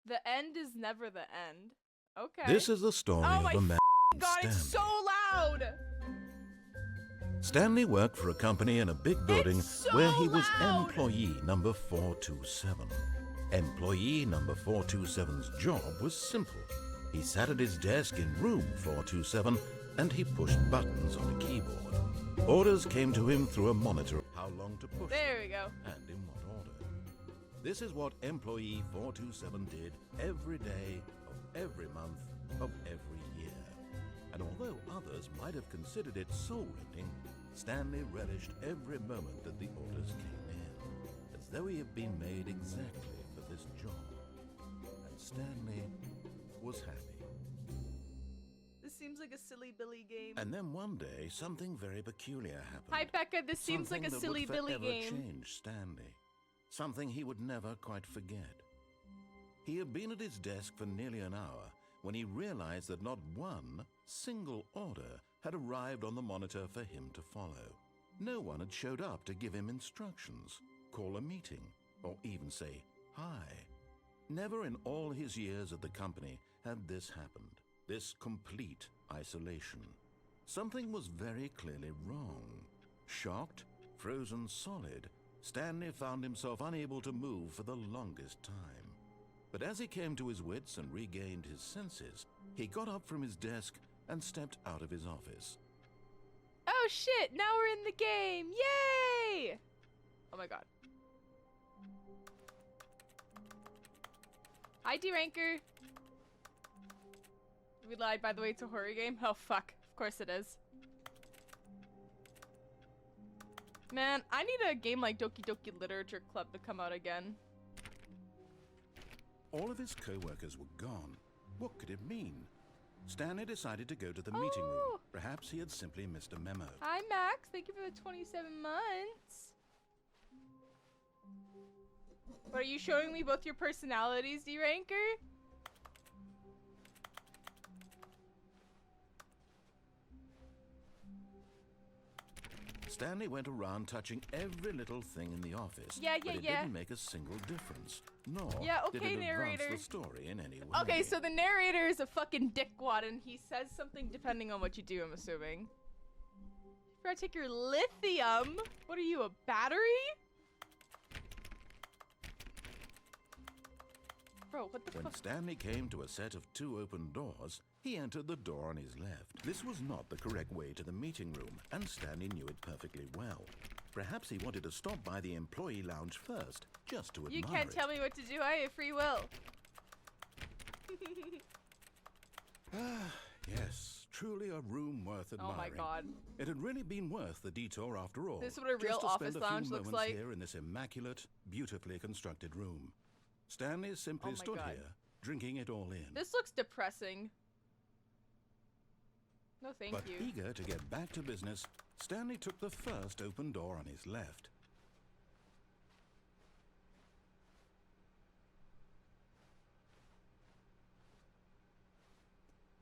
The end is never the end. Okay. This is the story of a man named God, it's Stanley. so loud! Stanley worked for a company in a big building so where he was loud! employee number 427. Employee number 427's job was simple. He sat at his desk in room 427 and he pushed buttons on a keyboard. Orders came to him through a monitor. How long to push There we go. and in what order. This is what employee 427 did every day of every month of every year. And although others might have considered it soul-rending, Stanley relished every moment that the orders came in, as though he had been made exactly for this job. And Stanley was happy. This seems like a silly Billy game. And then one day, something very peculiar happened. Hi, Becca. This seems like a Something that silly would Billy forever game. change Stanley. Something he would never quite forget. He had been at his desk for nearly an hour when he realized that not one single order had arrived on the monitor for him to follow. No one had showed up to give him instructions, call a meeting, or even say hi. Never in all his years at the company had this happened, this complete isolation. Something was very clearly wrong. Shocked, frozen solid, Stanley found himself unable to move for the longest time. But as he came to his wits and regained his senses, he got up from his desk and stepped out of his office. Oh shit, now we're in the game! Yay! Oh my god. Hi, D-Ranker. We lied, by the way, it's a horror game? Oh fuck, of course it is. Man, I need a game like Doki Doki Literature Club to come out again. All of his co-workers were gone. What could it mean? Stanley decided to go to the meeting room. Perhaps he had simply missed a memo. Hi, Max. Thank you for the 27 months. What, are you showing me both your personalities, D-Ranker? Stanley went around touching every little thing in the office. Yeah, but it didn't make a single difference. Nor did it advance the story in any way. Okay, so the narrator is a fucking dickwad and he says something depending on what you do, I'm assuming. You gotta take your lithium. What are you, a battery? Bro, what the fuck? When Stanley came to a set of 2 open doors, he entered the door on his left. This was not the correct way to the meeting room, and Stanley knew it perfectly well. Perhaps he wanted to stop by the employee lounge first, just to admire You can't tell me what to do, I have free will. Yes, truly a room worth admiring. Oh my god. It had really been worth the detour after all. This is what a real just to office spend a few lounge looks moments like. here in this immaculate, beautifully constructed room. Stanley simply stood God. here, drinking it all in. This looks depressing. No, thank But you. eager to get back to business, Stanley took the first open door on his left.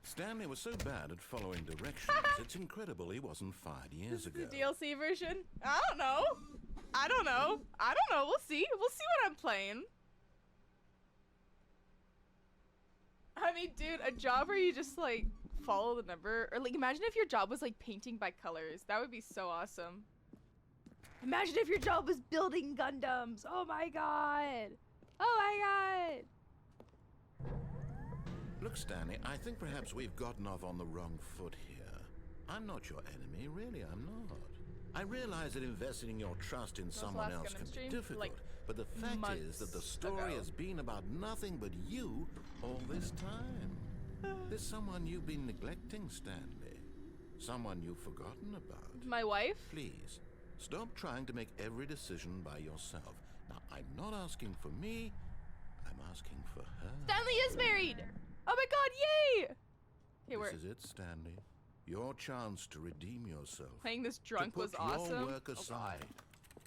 Stanley was so bad at following directions, it's incredible he wasn't fired years ago. The DLC version? I don't know. I don't know. We'll see. We'll see what I'm playing. I mean, dude, a job where you just, like, follow the number. Or, like, imagine if your job was, like, painting by colors. That would be so awesome. Imagine if your job was building Gundams. Oh, my God. Oh, my God. Look, Stanley, I think perhaps we've gotten off on the wrong foot here. I'm not your enemy, really, I'm not. I realize that investing your trust in someone else can be difficult, like, but the fact is that the story has been about nothing but you all this time. There's someone you've been neglecting, Stanley. Someone you've forgotten about. My wife? Please, stop trying to make every decision by yourself. Now, I'm not asking for me, I'm asking for her. Stanley is married! Oh my god, yay! Okay, This is it, Stanley. Your chance to redeem yourself. Playing this drunk to was put awesome. your work aside,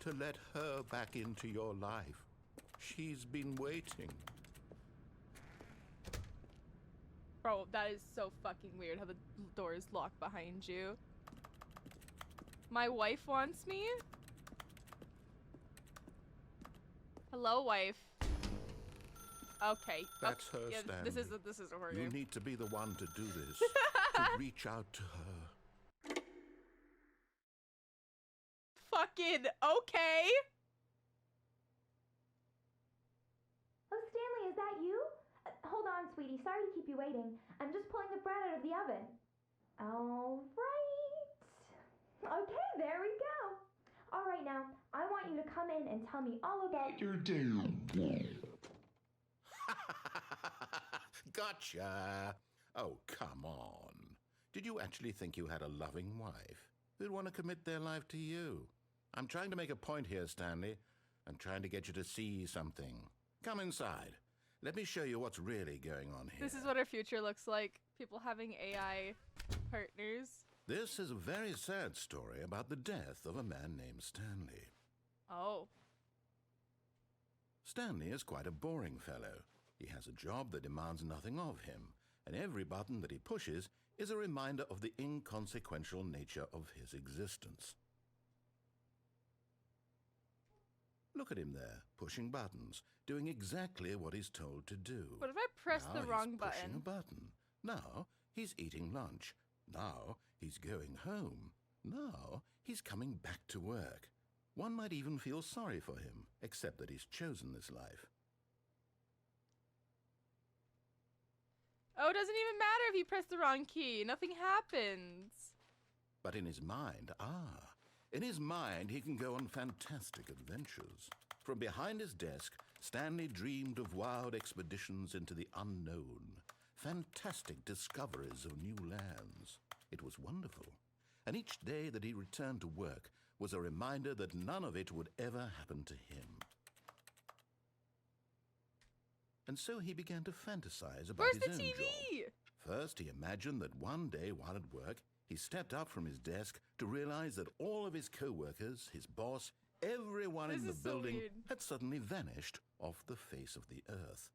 to let her back into your life. She's been waiting. Bro, that is so fucking weird how the door is locked behind you. My wife wants me? Hello, wife. Okay. That's her, Yeah, Stanley. this is a horror You game. need to be the one to do this, to reach out to her. Fucking okay. Oh, Stanley, is that you? Hold on, sweetie. Sorry to keep you waiting. I'm just pulling the bread out of the oven. All right. Okay, there we go. All right, now, I want you to come in and tell me all about your day. Gotcha. Oh, come on. Did you actually think you had a loving wife who'd want to commit their life to you? I'm trying to make a point here, Stanley. I'm trying to get you to see something. Come inside. Let me show you what's really going on here. This is what our future looks like. People having AI partners. This is a very sad story about the death of a man named Stanley. Oh. Stanley is quite a boring fellow. He has a job that demands nothing of him, and every button that he pushes is a reminder of the inconsequential nature of his existence. Look at him there, pushing buttons, doing exactly what he's told to do. What if I press Now the wrong he's pushing button? a button. Now he's eating lunch. Now he's going home. Now he's coming back to work. One might even feel sorry for him, except that he's chosen this life. Oh, it doesn't even matter if you press the wrong key. Nothing happens. But in his mind, in his mind he can go on fantastic adventures. From behind his desk, Stanley dreamed of wild expeditions into the unknown, fantastic discoveries of new lands. It was wonderful. And each day that he returned to work was a reminder that none of it would ever happen to him. And so he began to fantasize about Where's his the own TV? job. First, he imagined that one day while at work, he stepped up from his desk to realize that all of his co-workers, his boss, everyone in the This is so building weird. had suddenly vanished off the face of the earth.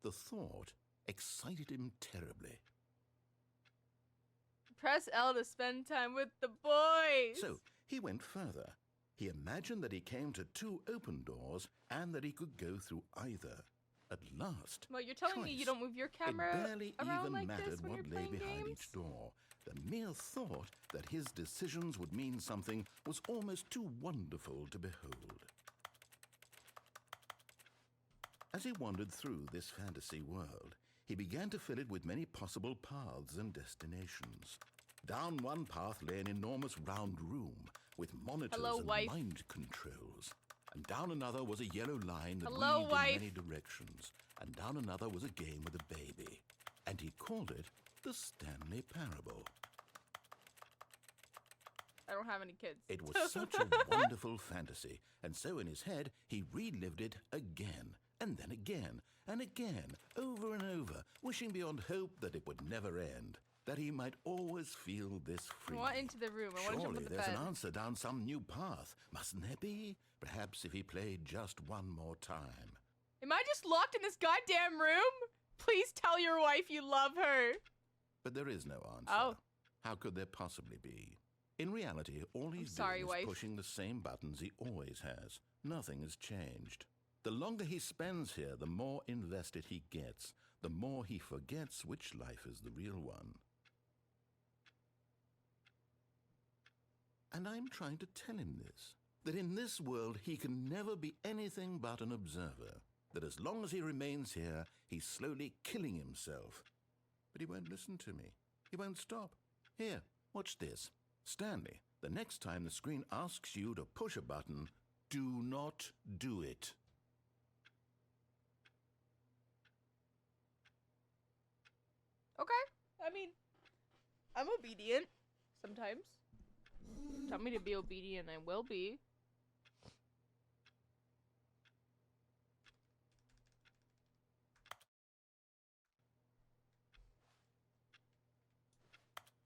The thought excited him terribly. Press L to spend time with the boys. So he went further. He imagined that he came to two open doors and that he could go through either. At last, Well, you're telling me you don't move your camera it barely around even like mattered this when what you're lay playing behind games? each door. The mere thought that his decisions would mean something was almost too wonderful to behold. As he wandered through this fantasy world, he began to fill it with many possible paths and destinations. Down one path lay an enormous round room with monitors Hello, and wife. mind controls. And down another was a yellow line that Hello, weaved wife. in many directions. And down another was a game with a baby. And he called it the Stanley Parable. I don't have any kids. It was such a wonderful fantasy, and so in his head he relived it again, and then again, and again, over and over, wishing beyond hope that it would never end, that he might always feel this free. I want into the room. I want to jump Surely on the there's bed. an answer down some new path, mustn't there be? Perhaps if he played just one more time. Am I just locked in this goddamn room? Please tell your wife you love her. But there is no answer. Oh. How could there possibly be? In reality, all he's sorry, doing wife. is pushing the same buttons he always has. Nothing has changed. The longer he spends here, the more invested he gets, the more he forgets which life is the real one. And I'm trying to tell him this, that in this world he can never be anything but an observer, that as long as he remains here, he's slowly killing himself. But he won't listen to me. He won't stop. Here, watch this. Stanley, the next time the screen asks you to push a button, do not do it. Okay. I mean, I'm obedient sometimes. Tell me to be obedient, I will be.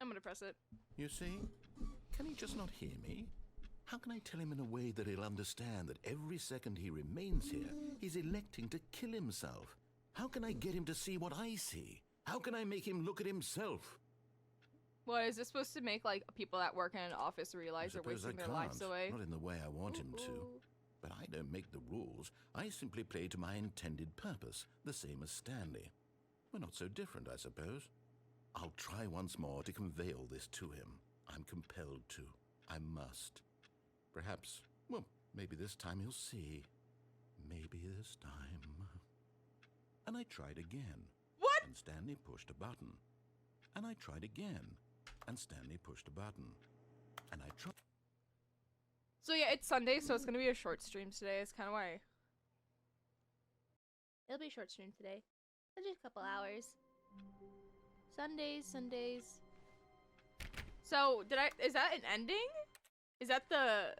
I'm gonna press it. You see? Can he just not hear me? How can I tell him in a way that he'll understand that every second he remains here, he's electing to kill himself? How can I get him to see what I see? How can I make him look at himself? What, is this supposed to make, like, people that work in an office realize they're I suppose wasting I their lives can't. away? Not in the way I want him to. Ooh. But I don't make the rules. I simply play to my intended purpose, the same as Stanley. We're not so different, I suppose. I'll try once more to convey all this to him. I'm compelled to. I must. Perhaps, well, maybe this time he'll see. Maybe this time. And I tried again. What? And Stanley pushed a button. And I tried again. And Stanley pushed a button. And I tried. So yeah, it's Sunday, so it's gonna be a short stream today. It's kind of why. It'll be a short stream today. Just a couple hours. Sundays. So, is that an ending? Is that the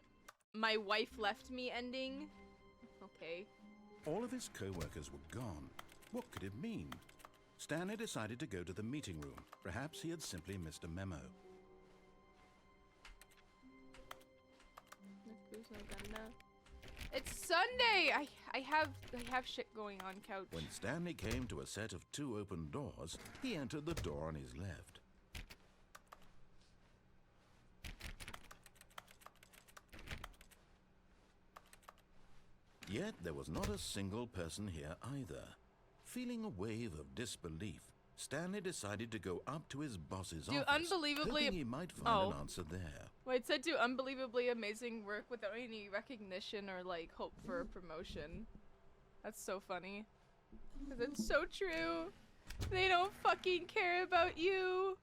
my wife left me ending? Okay. All of his co-workers were gone. What could it mean? Stanley decided to go to the meeting room. Perhaps he had simply missed a memo. It's Sunday! I have shit going on, couch. When Stanley came to a set of 2 open doors, he entered the door on his left. Yet there was not a single person here either. Feeling a wave of disbelief, Stanley decided to go up to his boss's office, hoping he might find an answer there. Wait, it said do unbelievably amazing work without any recognition or like hope for a promotion. That's so funny. Cause it's so true. They don't fucking care about you.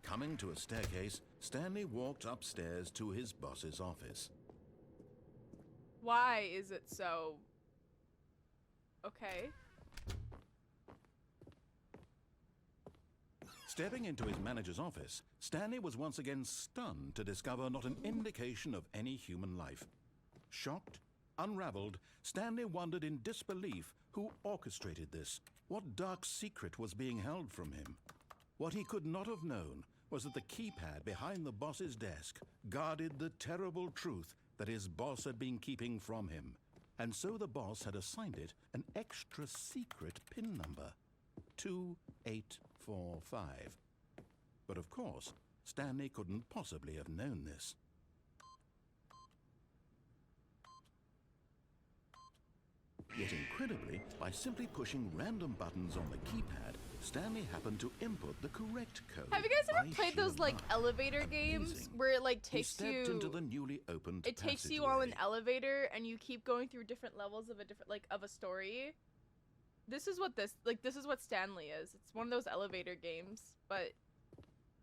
Coming to a staircase, Stanley walked upstairs to his boss's office. Why is it so? Okay. Stepping into his manager's office, Stanley was once again stunned to discover not an indication of any human life. Shocked, unraveled, Stanley wondered in disbelief who orchestrated this. What dark secret was being held from him? What he could not have known was that the keypad behind the boss's desk guarded the terrible truth that his boss had been keeping from him. And so the boss had assigned it an extra secret PIN number. 2845. But of course, Stanley couldn't possibly have known this. Yet incredibly, by simply pushing random buttons on the keypad, Stanley happened to input the correct code. Have you guys ever played those like elevator games where it like takes you into the newly opened it takes you on an elevator and you keep going through different levels of a different like of a story? This is what this is what Stanley is. It's one of those elevator games, but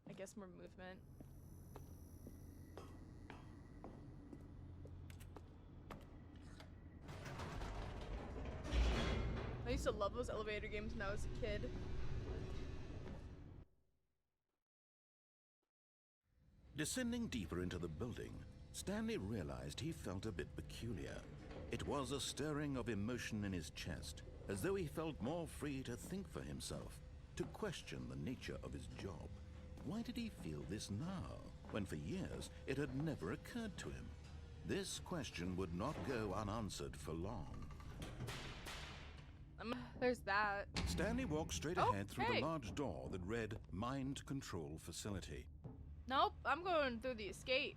I guess more movement. I used to love those elevator games when I was a kid. Descending deeper into the building, Stanley realized he felt a bit peculiar. It was a stirring of emotion in his chest, as though he felt more free to think for himself, to question the nature of his job. Why did he feel this now, when for years it had never occurred to him? This question would not go unanswered for long. There's that. Stanley walked straight ahead through the large door that read Mind Control Facility. Nope, I'm going through the escape.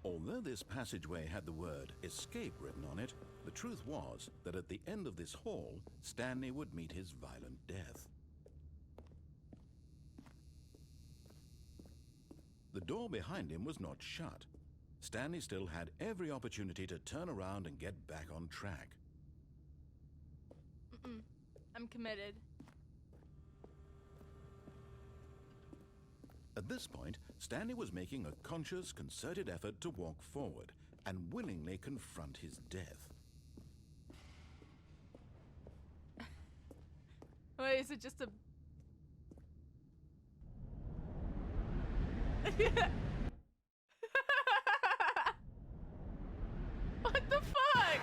Although this passageway had the word escape written on it, the truth was that at the end of this hall, Stanley would meet his violent death. The door behind him was not shut. Stanley still had every opportunity to turn around and get back on track. I'm committed. At this point, Stanley was making a conscious, concerted effort to walk forward and willingly confront his death. Wait, is it just a... What the fuck?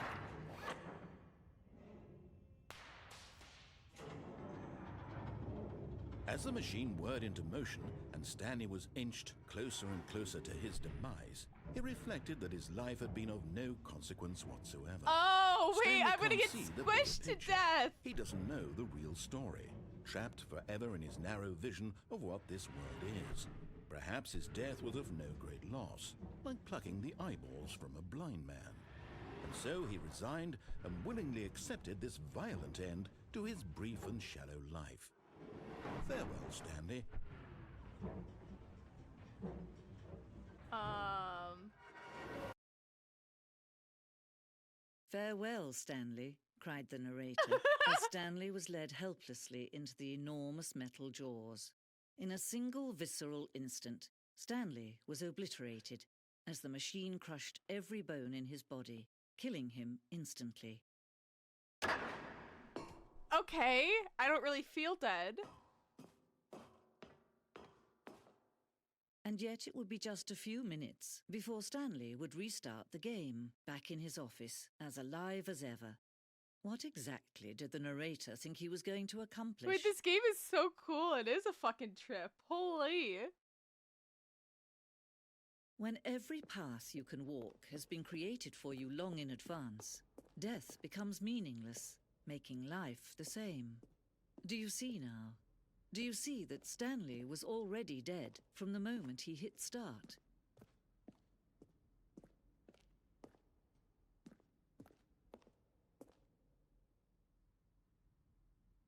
As the machine whirred into motion and Stanley was inched closer and closer to his demise, he reflected that his life had been of no consequence whatsoever. Oh, wait, Stanley I'm gonna can't get see the bigger squished to picture. death. He doesn't know the real story, trapped forever in his narrow vision of what this world is. Perhaps his death was of no great loss, like plucking the eyeballs from a blind man. And so he resigned and willingly accepted this violent end to his brief and shallow life. Farewell, Stanley. Farewell, Stanley, cried the narrator, as Stanley was led helplessly into the enormous metal jaws. In a single visceral instant, Stanley was obliterated as the machine crushed every bone in his body, killing him instantly. Okay, I don't really feel dead. And yet it would be just a few minutes before Stanley would restart the game, back in his office, as alive as ever. What exactly did the narrator think he was going to accomplish? Wait, this game is so cool. It is a fucking trip. Holy. When every path you can walk has been created for you long in advance, death becomes meaningless, making life the same. Do you see now? Do you see that Stanley was already dead from the moment he hit start?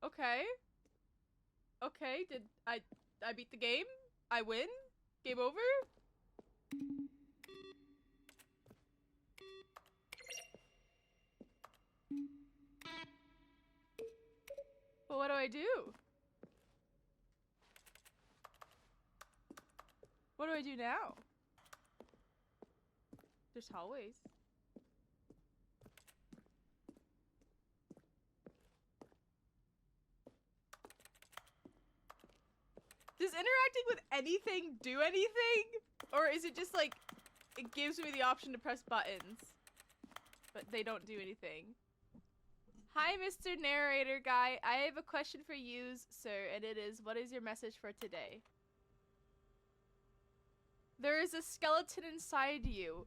Okay. Okay, did I beat the game? I win? Game over? Well, what do I do? What do I do now? There's hallways. Does interacting with anything do anything? Or is it just like, it gives me the option to press buttons, but they don't do anything? Hi, Mr. Narrator Guy. I have a question for you, sir, and it is, what is your message for today? There is a skeleton inside you.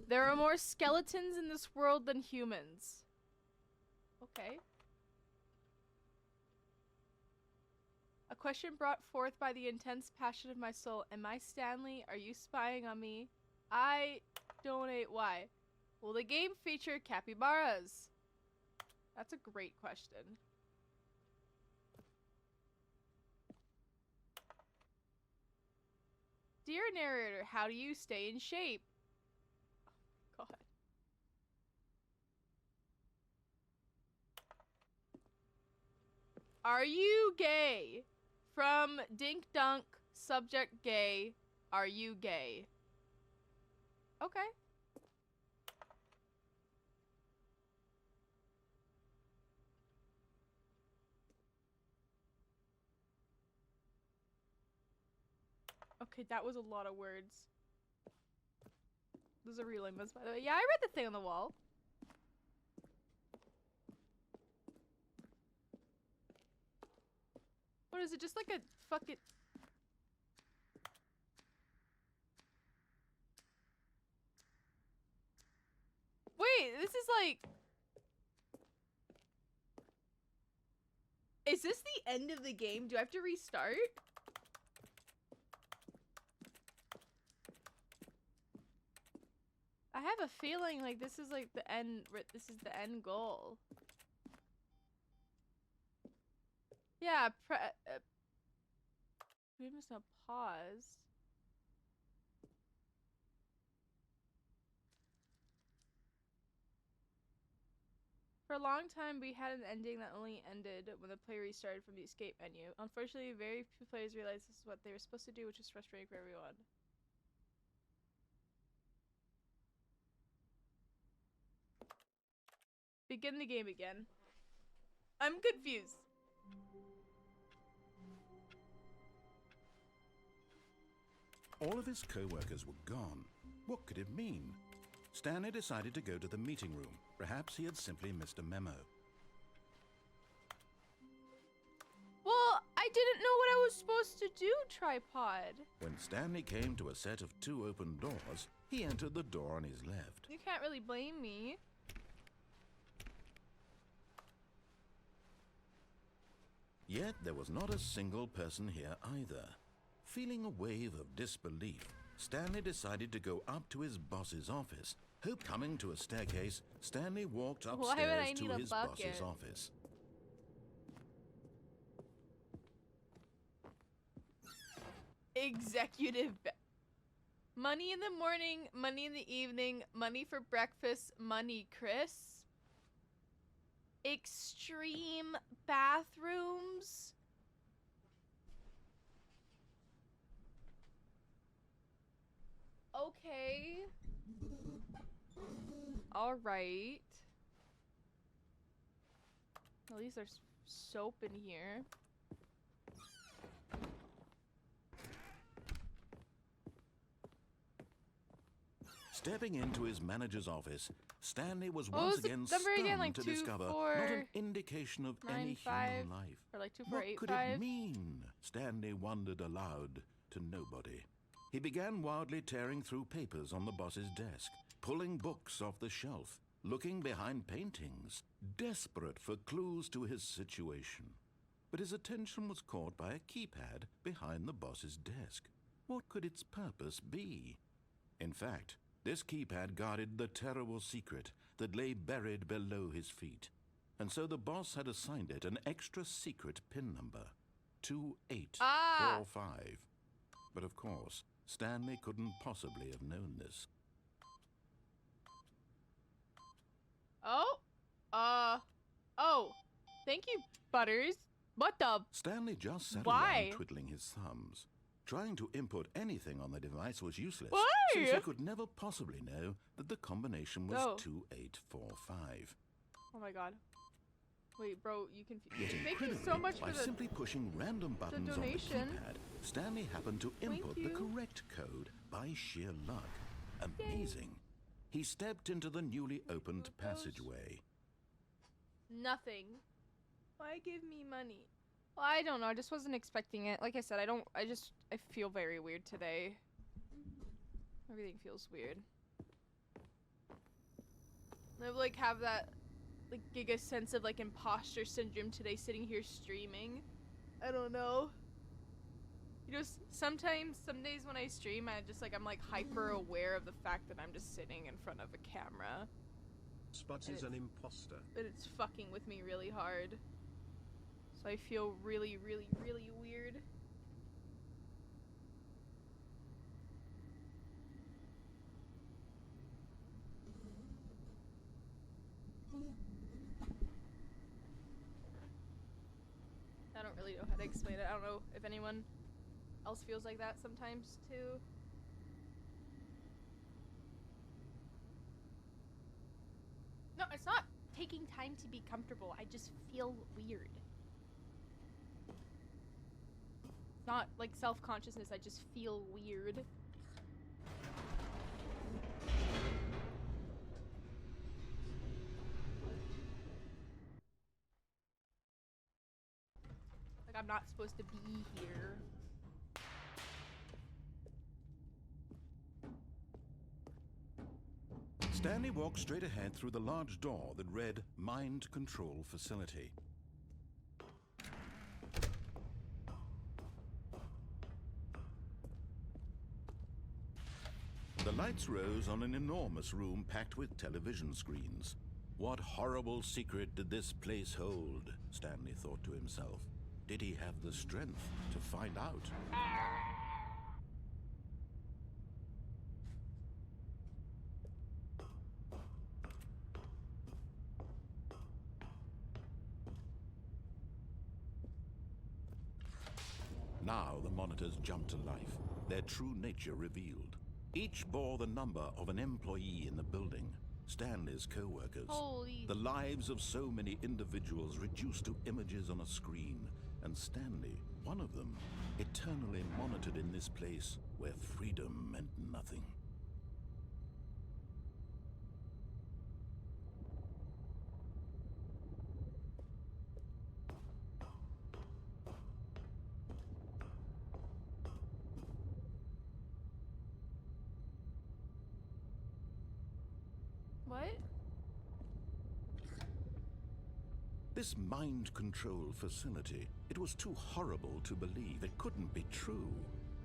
There are more skeletons in this world than humans. Okay. A question brought forth by the intense passion of my soul. Am I Stanley? Are you spying on me? I donate. Why? Will the game feature capybaras? That's a great question. Dear narrator, how do you stay in shape? Oh my god. Are you gay? From Dink Dunk, subject gay. Are you gay? Okay. Okay, that was a lot of words. Those are real limos, by the way. Yeah, I read the thing on the wall. What is it? Just like a fucking... Wait, this is like... Is this the end of the game? Do I have to restart? I have a feeling like this is like the end, this is the end goal. Yeah, we must now pause. For a long time, we had an ending that only ended when the player restarted from the escape menu. Unfortunately, very few players realized this is what they were supposed to do, which is frustrating for everyone. Begin the game again. I'm confused. All of his co-workers were gone. What could it mean? Stanley decided to go to the meeting room. Perhaps he had simply missed a memo. Well, I didn't know what I was supposed to do, Tripod. When Stanley came to a set of 2 open doors, he entered the door on his left. You can't really blame me. Yet there was not a single person here either. Feeling a wave of disbelief, Stanley decided to go up to his boss's office. Coming to a staircase, Stanley walked Why would I upstairs need to a his bucket? boss's office. Executive money in the morning, money in the evening, money for breakfast, money, Chris. Extreme bathrooms. Okay. All right. At least there's soap in here. Stepping into his manager's office, Stanley was What once was the again number stunned again? Like to 2, discover 4, not an indication of 9, any 5, human life. or like 2, 4, What 8, could 5. it mean? Stanley wondered aloud to nobody. He began wildly tearing through papers on the boss's desk, pulling books off the shelf, looking behind paintings, desperate for clues to his situation. But his attention was caught by a keypad behind the boss's desk. What could its purpose be? In fact, this keypad guarded the terrible secret that lay buried below his feet. And so the boss had assigned it an extra secret PIN number, 2845. But of course, Stanley couldn't possibly have known this. Oh, thank you, Butters. What the? Stanley just sat Why? around twiddling his thumbs. Trying to input anything on the device was useless, Why? since he could never possibly know that the combination was Oh. 2845. Oh my god. Wait, bro, you confused. Yet Thank you incredibly, so much by for the. simply pushing random buttons on the donation. keypad, Stanley happened to Thank input the you. correct code by sheer luck. Amazing. He stepped into the newly opened What are those? passageway. Nothing. Why give me money? Well, I don't know. I just wasn't expecting it. Like I said, I feel very weird today. Everything feels weird. I like have that like giga sense of like imposter syndrome today sitting here streaming. I don't know. You know, sometimes, some days when I stream, I'm like hyper aware of the fact that I'm just sitting in front of a camera. Spudsy's an imposter. But it's fucking with me really hard. So I feel really, really, really weird. I don't really know how to explain it. I don't know if anyone else feels like that sometimes too. No, it's not taking time to be comfortable. I just feel weird. It's not like self-consciousness. I just feel weird. Like I'm not supposed to be here. Stanley walked straight ahead through the large door that read Mind Control Facility. The lights rose on an enormous room packed with television screens. What horrible secret did this place hold? Stanley thought to himself. Did he have the strength to find out? Now the monitors jumped to life, their true nature revealed. Each bore the number of an employee in the building, Stanley's co-workers. Holy. The lives of so many individuals reduced to images on a screen, and Stanley, one of them, eternally monitored in this place where freedom meant nothing. What? This mind control facility, it was too horrible to believe. It couldn't be true.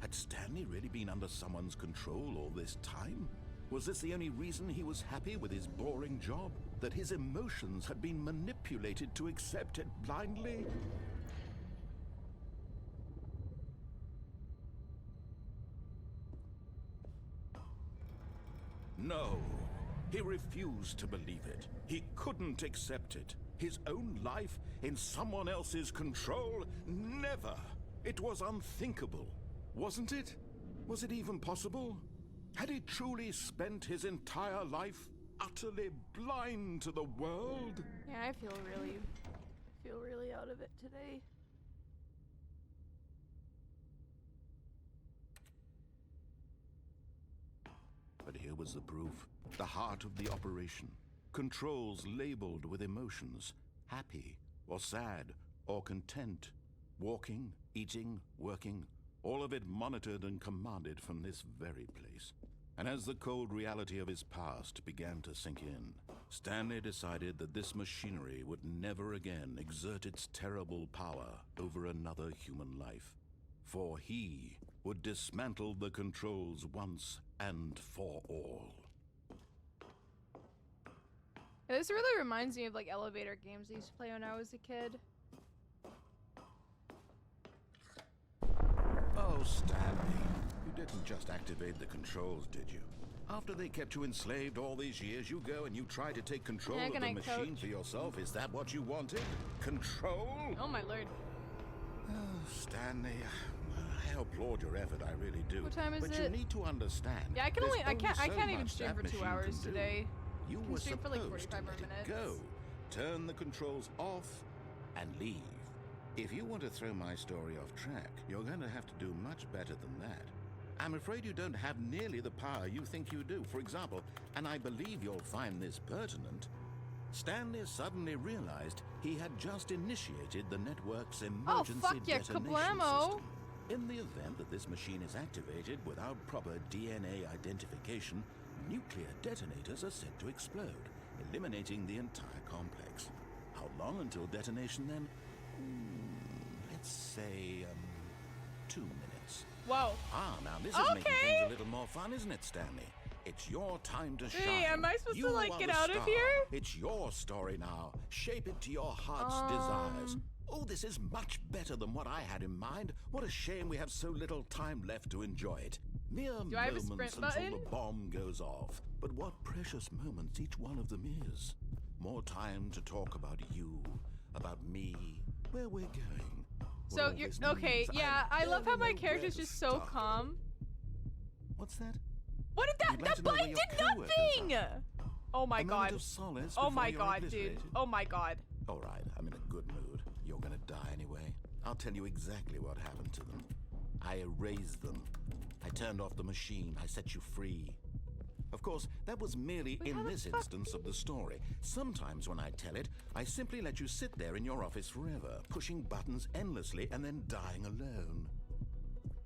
Had Stanley really been under someone's control all this time? Was this the only reason he was happy with his boring job? That his emotions had been manipulated to accept it blindly? No, he refused to believe it. He couldn't accept it. His own life in someone else's control? Never! It was unthinkable, wasn't it? Was it even possible? Had he truly spent his entire life utterly blind to the world? Yeah, I feel really out of it today. But here was the proof. The heart of the operation. Controls labeled with emotions. Happy, or sad, or content. Walking, eating, working. All of it monitored and commanded from this very place. And as the cold reality of his past began to sink in, Stanley decided that this machinery would never again exert its terrible power over another human life. For he would dismantle the controls once and for all. This really reminds me of like elevator games I used to play when I was a kid. Oh, Stanley, you didn't just activate the controls, did you? After they kept you enslaved all these years, you go and you try to take control of the machine for yourself. Is that what you wanted? Control? Oh my lord. Oh, Stanley, I applaud your effort, I really do. What time is but it? you need to understand. Yeah, I can only I can't even much stream that for 2 machine hours can do. today. You I can were stream for like supposed 45 to more let it minutes. go. Turn the controls off and leave. If you want to throw my story off track, you're going to have to do much better than that. I'm afraid you don't have nearly the power you think you do. For example, and I believe you'll find this pertinent, Stanley suddenly realized he had just initiated the network's emergency fuck yeah, detonation kablamo. system. In the event that this machine is activated without proper DNA identification, nuclear detonators are said to explode, eliminating the entire complex. How long until detonation then? Let's say, 2 minutes. Whoa. Ah, now this is making things a little more fun, isn't it, Stanley? It's your time to shine. Hey, am I supposed You to, like, are get the out of star. here? It's your story now. Shape it to your heart's desires. Oh, this is much better than what I had in mind. What a shame we have so little time left to enjoy it. Mere Do I have a moments sprint until button? the bomb goes off. But what precious moments each one of them is. More time to talk about you, about me, where we're going. What So all you're this okay, means. yeah, I love how barely my know character's where to just so start. calm. What's that? What did that You'd like that to know where button your did coworkers nothing! are. Oh my A moment god. of solace Oh before my you're god, dude. obliterated. Oh my god. All right, I'm in a good mood. You're gonna die anyway. I'll tell you exactly what happened to them. I erased them. I turned off the machine. I set you free. Of course, that was merely Wait, how in the this fuck instance of the story. Sometimes when I tell it, I simply let you sit there in your office forever, pushing buttons endlessly and then dying alone.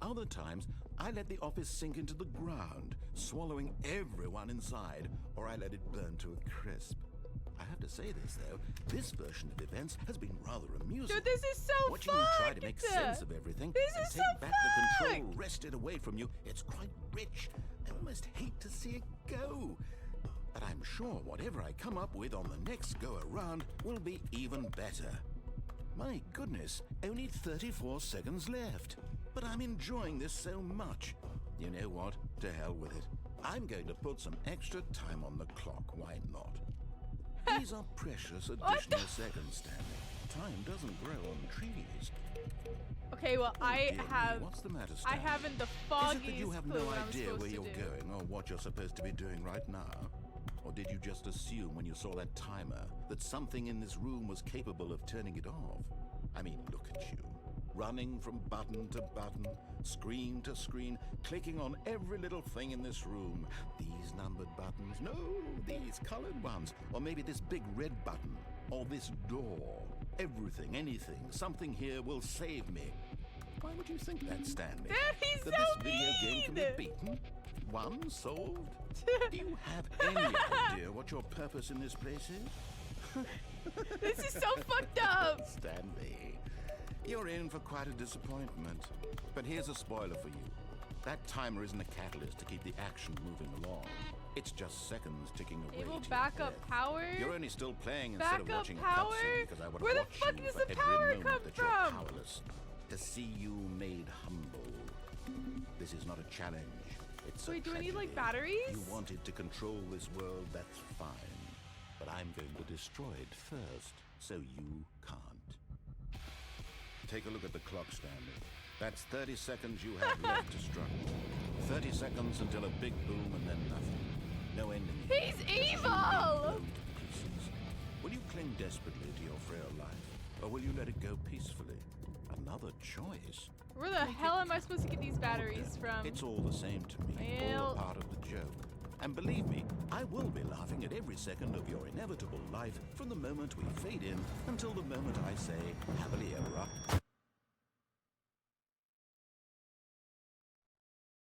Other times, I let the office sink into the ground, swallowing everyone inside, or I let it burn to a crisp. I have to say this, though, this version of events has been rather amusing. Dude, this is so Watching fucked! you try to make sense of everything This and is take so back the control fucked! wrested away from you, it's quite rich. I almost hate to see it go. But I'm sure whatever I come up with on the next go-around will be even better. My goodness, only 34 seconds left. But I'm enjoying this so much. You know what? To hell with it. I'm going to put some extra time on the clock, why not? These are precious additional seconds, Stanley. Time doesn't grow on trees. Okay, well, Dear me, what's the matter, I Stanley? haven't the Is foggiest it that you have clue no what I'm idea supposed where to you're do. going or what you're supposed to be doing right now? Or did you just assume when you saw that timer that something in this room was capable of turning it off? I mean, look at you. Running from button to button, screen to screen, clicking on every little thing in this room. These numbered buttons, no, these colored ones. Or maybe this big red button, or this door. Everything, anything, something here will save me. Why would you think that, Stanley? Dude, he's That so this video game can mean! be beaten? One solved? Do you have any idea what your purpose in this place is? This is so fucked up! Stanley, you're in for quite a disappointment. But here's a spoiler for you. That timer isn't a catalyst to keep the action moving along. It's just seconds ticking away. Enable to your backup death. power. You're only still playing instead of Backup watching power? a cutscene because I would Where the watch fuck you does for the every power moment come that you're from? powerless. To see you made humble. This is not a challenge. It's Wait, a do I need, like, tragedy. batteries? You wanted to control this world, that's fine. But I'm going to destroy it first, so you can't. Take a look at the clock, Stanley. That's 30 seconds you have left to struggle. 30 seconds until a big boom and then nothing. No ending. He's evil! Blown to pieces. Will you cling desperately to your frail life, or will you let it go peacefully? Another choice. Where the hell am I supposed to get these batteries from? It's all the same to me. All Well- a part of the joke. And believe me, I will be laughing at every second of your inevitable life from the moment we fade in until the moment I say happily ever after.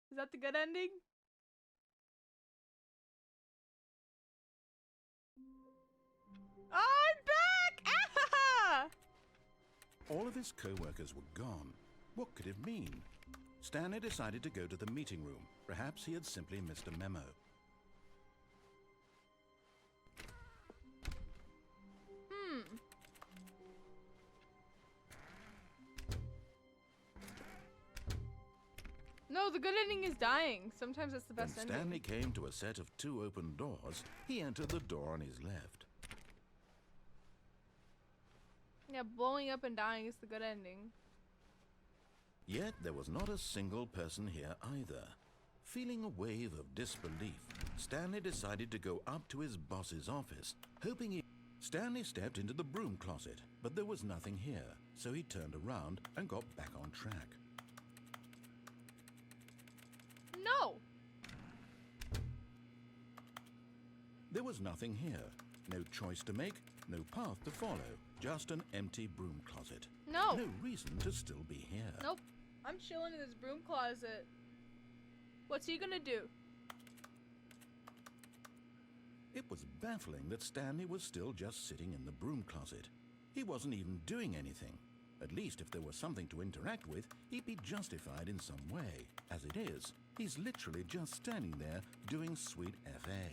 Is that the good ending? I'm back! Ah! All of his co-workers were gone. What could it mean? Stanley decided to go to the meeting room. Perhaps he had simply missed a memo. No, the good ending is dying. Sometimes that's the When best ending. Stanley came to a set of 2 open doors, he entered the door on his left. Yeah, blowing up and dying is the good ending. Yet there was not a single person here either. Feeling a wave of disbelief, Stanley decided to go up to his boss's office, hoping he... Stanley stepped into the broom closet, but there was nothing here, so he turned around and got back on track. No! There was nothing here. No choice to make, no path to follow, just an empty broom closet. No! No reason to still be here. Nope. I'm chilling in this broom closet. What's he gonna do? It was baffling that Stanley was still just sitting in the broom closet. He wasn't even doing anything. At least if there was something to interact with, he'd be justified in some way. As it is, he's literally just standing there doing sweet FA.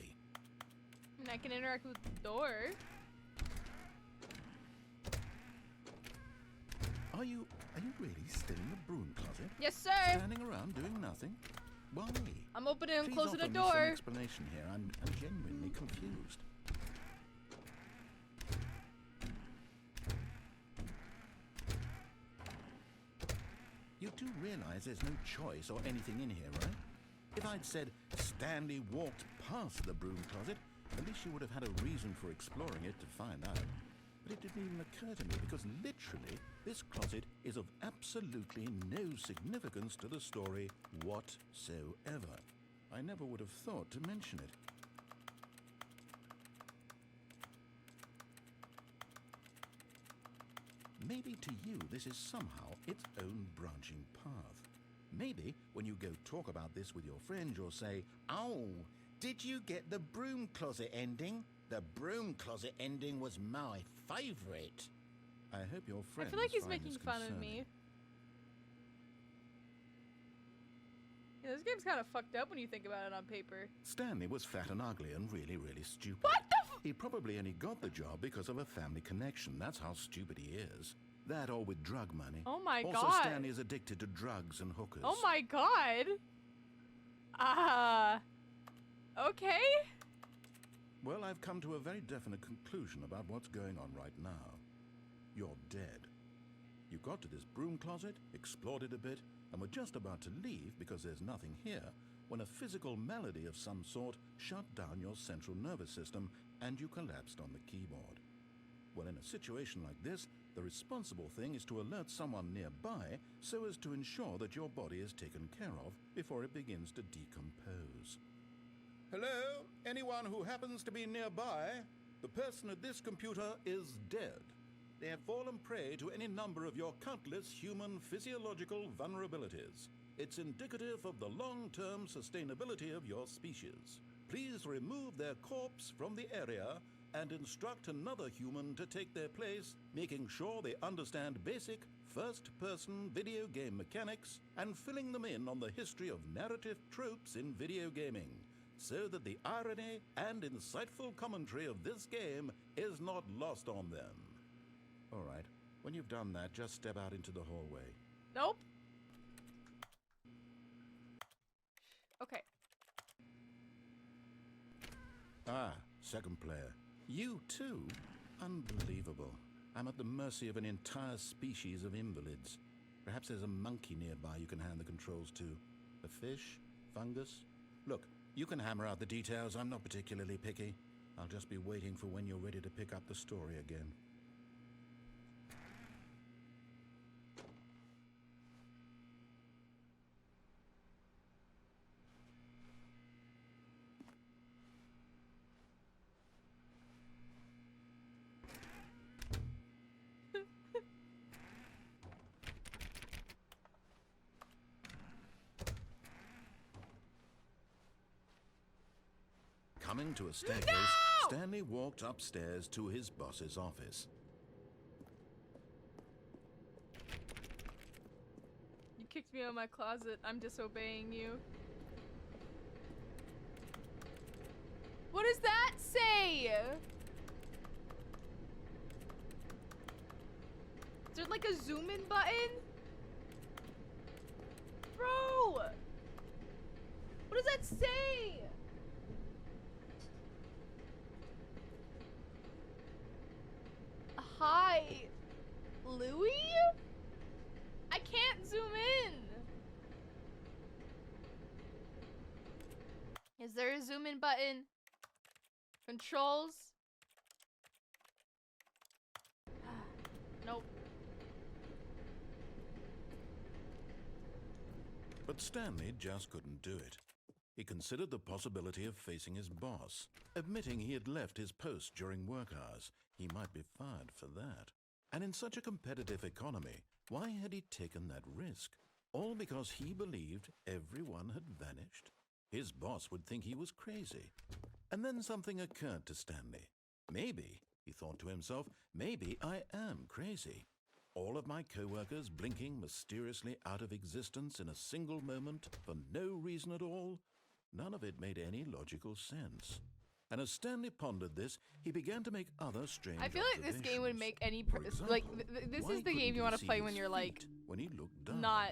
And I can interact with the door. Are you really still in the broom closet? Yes, sir! Standing around doing nothing? Why? I'm opening and Please closing offer the me some door. explanation here. I'm genuinely confused. You do realize there's no choice or anything in here, right? If I'd said Stanley walked past the broom closet, at least you would have had a reason for exploring it to find out. But it didn't even occur to me because literally this closet is of absolutely no significance to the story whatsoever. I never would have thought to mention it. Maybe to you this is somehow its own branching path. Maybe when you go talk about this with your friend you'll say, "Oh, did you get the broom closet ending? The broom closet ending was my favourite." I hope your I friend feel like he's making fun of me. Yeah, this game's kind of fucked up when you think about it on paper. Stanley was fat and ugly and really, really stupid. What the f- He probably only got the job because of a family connection. That's how stupid he is. That or with drug money. Oh my also, god. Stanley is addicted to drugs and hookers. Oh my god. Okay. Well, I've come to a very definite conclusion about what's going on right now. You're dead. You got to this broom closet, explored it a bit, and were just about to leave because there's nothing here when a physical malady of some sort shut down your central nervous system and you collapsed on the keyboard. Well, in a situation like this, the responsible thing is to alert someone nearby so as to ensure that your body is taken care of before it begins to decompose. Hello? Anyone who happens to be nearby? The person at this computer is dead. They have fallen prey to any number of your countless human physiological vulnerabilities. It's indicative of the long-term sustainability of your species. Please remove their corpse from the area and instruct another human to take their place, making sure they understand basic first-person video game mechanics and filling them in on the history of narrative tropes in video gaming, so that the irony and insightful commentary of this game is not lost on them. All right, when you've done that, just step out into the hallway. Nope. Okay. Ah, second player. You too? Unbelievable. I'm at the mercy of an entire species of invalids. Perhaps there's a monkey nearby you can hand the controls to. A fish? Fungus? Look, you can hammer out the details. I'm not particularly picky. I'll just be waiting for when you're ready to pick up the story again. Coming to a staircase, No! Stanley walked upstairs to his boss's office. You kicked me out of my closet. I'm disobeying you. What does that say? Is there like a zoom in button? Bro! What does that say? Hi, Louis? I can't zoom in. Is there a zoom in button? Controls? Nope. But Stanley just couldn't do it. He considered the possibility of facing his boss, admitting he had left his post during work hours. He might be fired for that. And in such a competitive economy, why had he taken that risk? All because he believed everyone had vanished? His boss would think he was crazy. And then something occurred to Stanley. Maybe, he thought to himself, maybe I am crazy. All of my co-workers blinking mysteriously out of existence in a single moment for no reason at all? None of it made any logical sense. And as Stanley pondered this, he began to make other strange I feel like this game would make any For example, like this why is the game couldn't you want he to play see when his you're like feet when he looked down? not.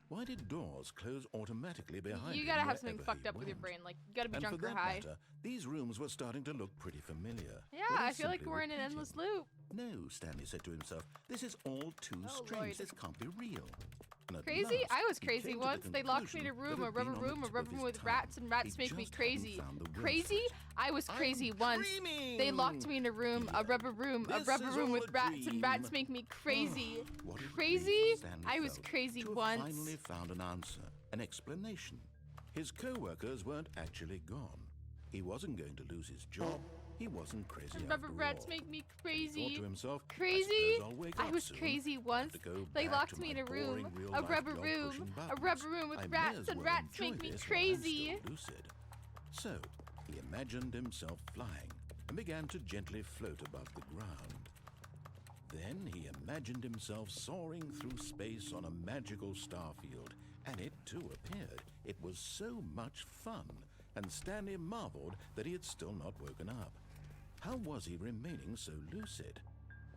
Why did doors close automatically behind You him gotta have something wherever fucked he up with your went? brain. Like you gotta be And drunk for or that high. matter, these rooms were starting to look pretty familiar. Yeah, Were they I feel like simply we're in an repeating? endless loop. No, Stanley said to himself, this is all too Oh, strange. Lord. This can't be real. And at Crazy? last, I was he crazy came to the once. They locked me in a conclusion room, that a had rubber been on room, the a tip rubber of room his with tongue. rats, and rats He make me just hadn't crazy. found the word for Crazy? it. I was crazy I'm once. They locked dreaming. me in a room, a rubber room, a This rubber is room all with a rats, and rats dream. make me crazy. What a relief Crazy? Stanley I was felt crazy to have once. finally found an answer, an explanation. His co-workers weren't actually gone. He wasn't going to lose his job. He wasn't crazy And rubber after rats all. make me He thought crazy. to himself, Crazy? I, suppose I'll wake I up was soon. crazy Have once. to go They back locked to me in my a room, boring a real-life rubber job room, pushing a buttons. rubber room with I may rats, as and well rats enjoy make me this while I'm crazy. still lucid. So, he imagined himself flying and began to gently float above the ground. Then he imagined himself soaring through space on a magical starfield, and it too appeared. It was so much fun, and Stanley marveled that he had still not woken up. How was he remaining so lucid?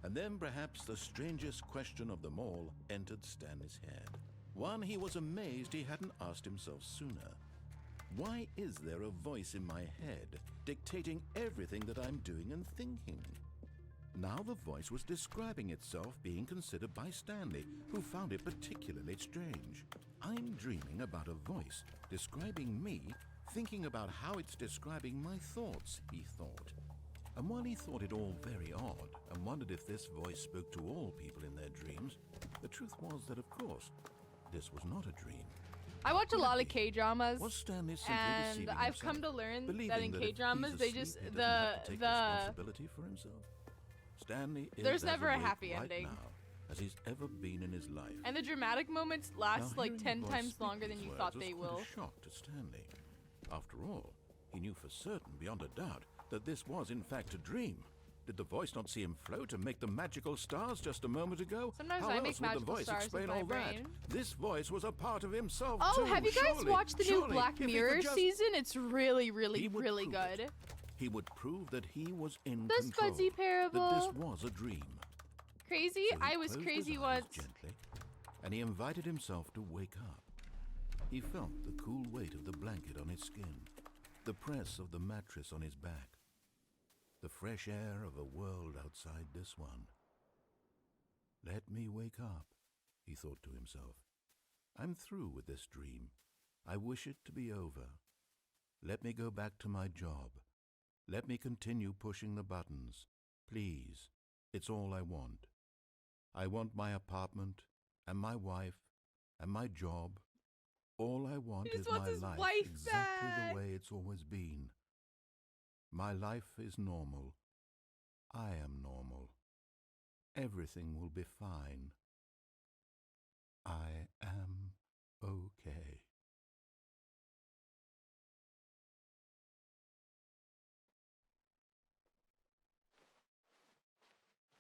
And then perhaps the strangest question of them all entered Stanley's head. One he was amazed he hadn't asked himself sooner. Why is there a voice in my head dictating everything that I'm doing and thinking? Now the voice was describing itself being considered by Stanley, who found it particularly strange. I'm dreaming about a voice describing me, thinking about how it's describing my thoughts, he thought. And while he thought it all very odd and wondered if this voice spoke to all people in their dreams, the truth was that, of course, this was not a dream. I watch a Could it lot of be? K-dramas, Was Stanley simply and deceiving I've himself, come to learn that believing in that if K-dramas, he's they asleep, just he doesn't have to take responsibility for himself? Stanley is There's as never a awake happy right ending. now as he's ever been in his life. and the dramatic moments Now, last like hearing 10 the voice times speak longer than these you words thought was they quite will. a shock to Stanley. After all, he knew for certain, beyond a doubt, that this was in fact a dream. Did the voice not see him float and make the magical stars just a moment ago? Sometimes How I else make would the magical voice stars explain with my all that? brain. This voice was a part of himself Oh, too. have you guys Surely, watched the new surely, Black if he Mirror could just- season? It's really, really, He would really prove good. it. He would prove that he was in The control. Spudsy That Parable. this was a dream. Crazy? So he I was closed crazy his eyes once. gently, and he invited himself to wake up. He felt the cool weight of the blanket on his skin, the press of the mattress on his back, the fresh air of a world outside this one. Let me wake up, he thought to himself. I'm through with this dream. I wish it to be over. Let me go back to my job. Let me continue pushing the buttons. Please, it's all I want. I want my apartment, and my wife, and my job. All I want He is just wants my his life wife exactly back. the way it's always been. My life is normal. I am normal. Everything will be fine. I am okay.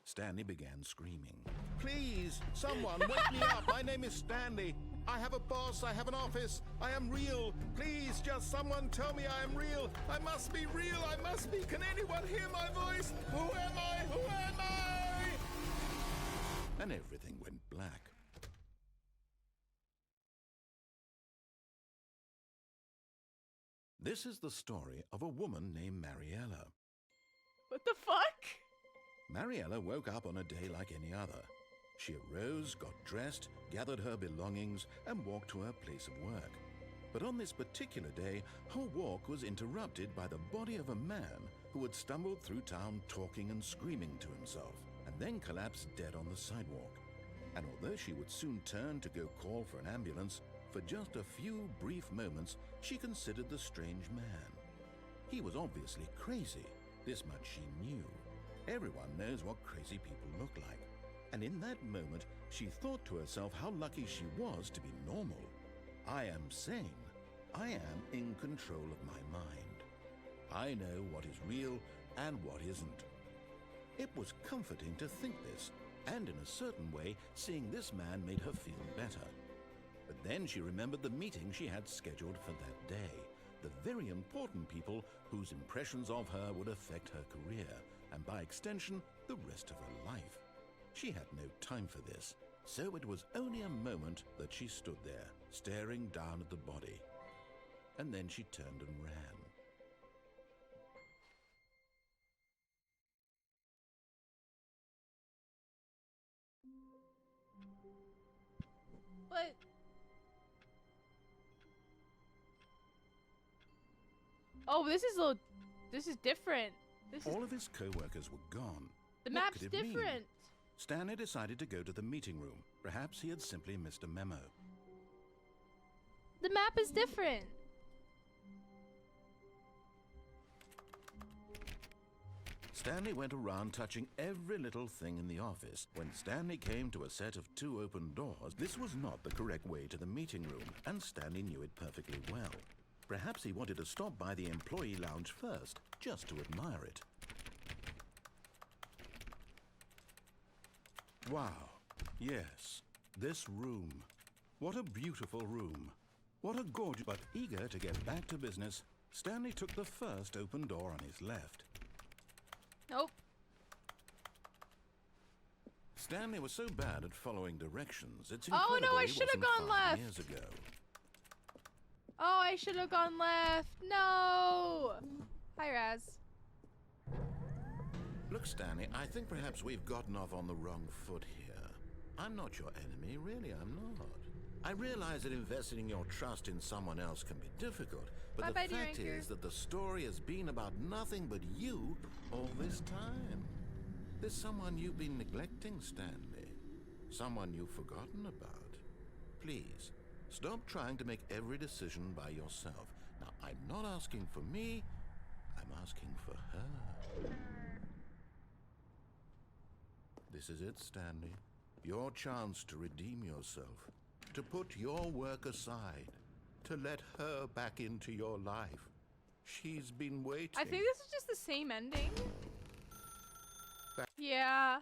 Stanley began screaming. Please, someone, wake me up. My name is Stanley. I have a boss. I have an office. I am real. Please, just someone tell me I am real. I must be real. I must be. Can anyone hear my voice? Who am I? Who am I? And everything went black. This is the story of a woman named Mariella. What the fuck? Mariella woke up on a day like any other. She arose, got dressed, gathered her belongings, and walked to her place of work. But on this particular day, her walk was interrupted by the body of a man who had stumbled through town talking and screaming to himself, and then collapsed dead on the sidewalk. And although she would soon turn to go call for an ambulance, for just a few brief moments she considered the strange man. He was obviously crazy, this much she knew. Everyone knows what crazy people look like. And in that moment, she thought to herself how lucky she was to be normal. I am sane. I am in control of my mind. I know what is real and what isn't. It was comforting to think this, and in a certain way, seeing this man made her feel better. But then she remembered the meeting she had scheduled for that day, the very important people whose impressions of her would affect her career, and by extension, the rest of her life. She had no time for this, so it was only a moment that she stood there, staring down at the body. And then she turned and ran. What? Oh, this is different. This is All of his co-workers were gone. the What map's could it mean? different. Stanley decided to go to the meeting room. Perhaps he had simply missed a memo. The map is different. Stanley went around touching every little thing in the office. When Stanley came to a set of 2 open doors, this was not the correct way to the meeting room, and Stanley knew it perfectly well. Perhaps he wanted to stop by the employee lounge first, just to admire it. Wow. Yes, this room. What a beautiful room. What a gorgeous... But eager to get back to business, Stanley took the first open door on his left. Nope. Stanley was so bad at following directions, it's Oh, incredible no, I he should have wasn't gone 5 left. years ago. Oh, I should have gone left. No. Hi, Raz. Look, Stanley, I think perhaps we've gotten off on the wrong foot here. I'm not your enemy, really, I'm not. I realize that investing your trust in someone else can be difficult, but Bye-bye, the dear fact anchor. is that the story has been about nothing but you all this time. There's someone you've been neglecting, Stanley. Someone you've forgotten about. Please, stop trying to make every decision by yourself. Now, I'm not asking for me, I'm asking for her. This is it, Stanley. Your chance to redeem yourself, to put your work aside, to let her back into your life. She's been waiting. I think this is just the same ending. That- Yeah.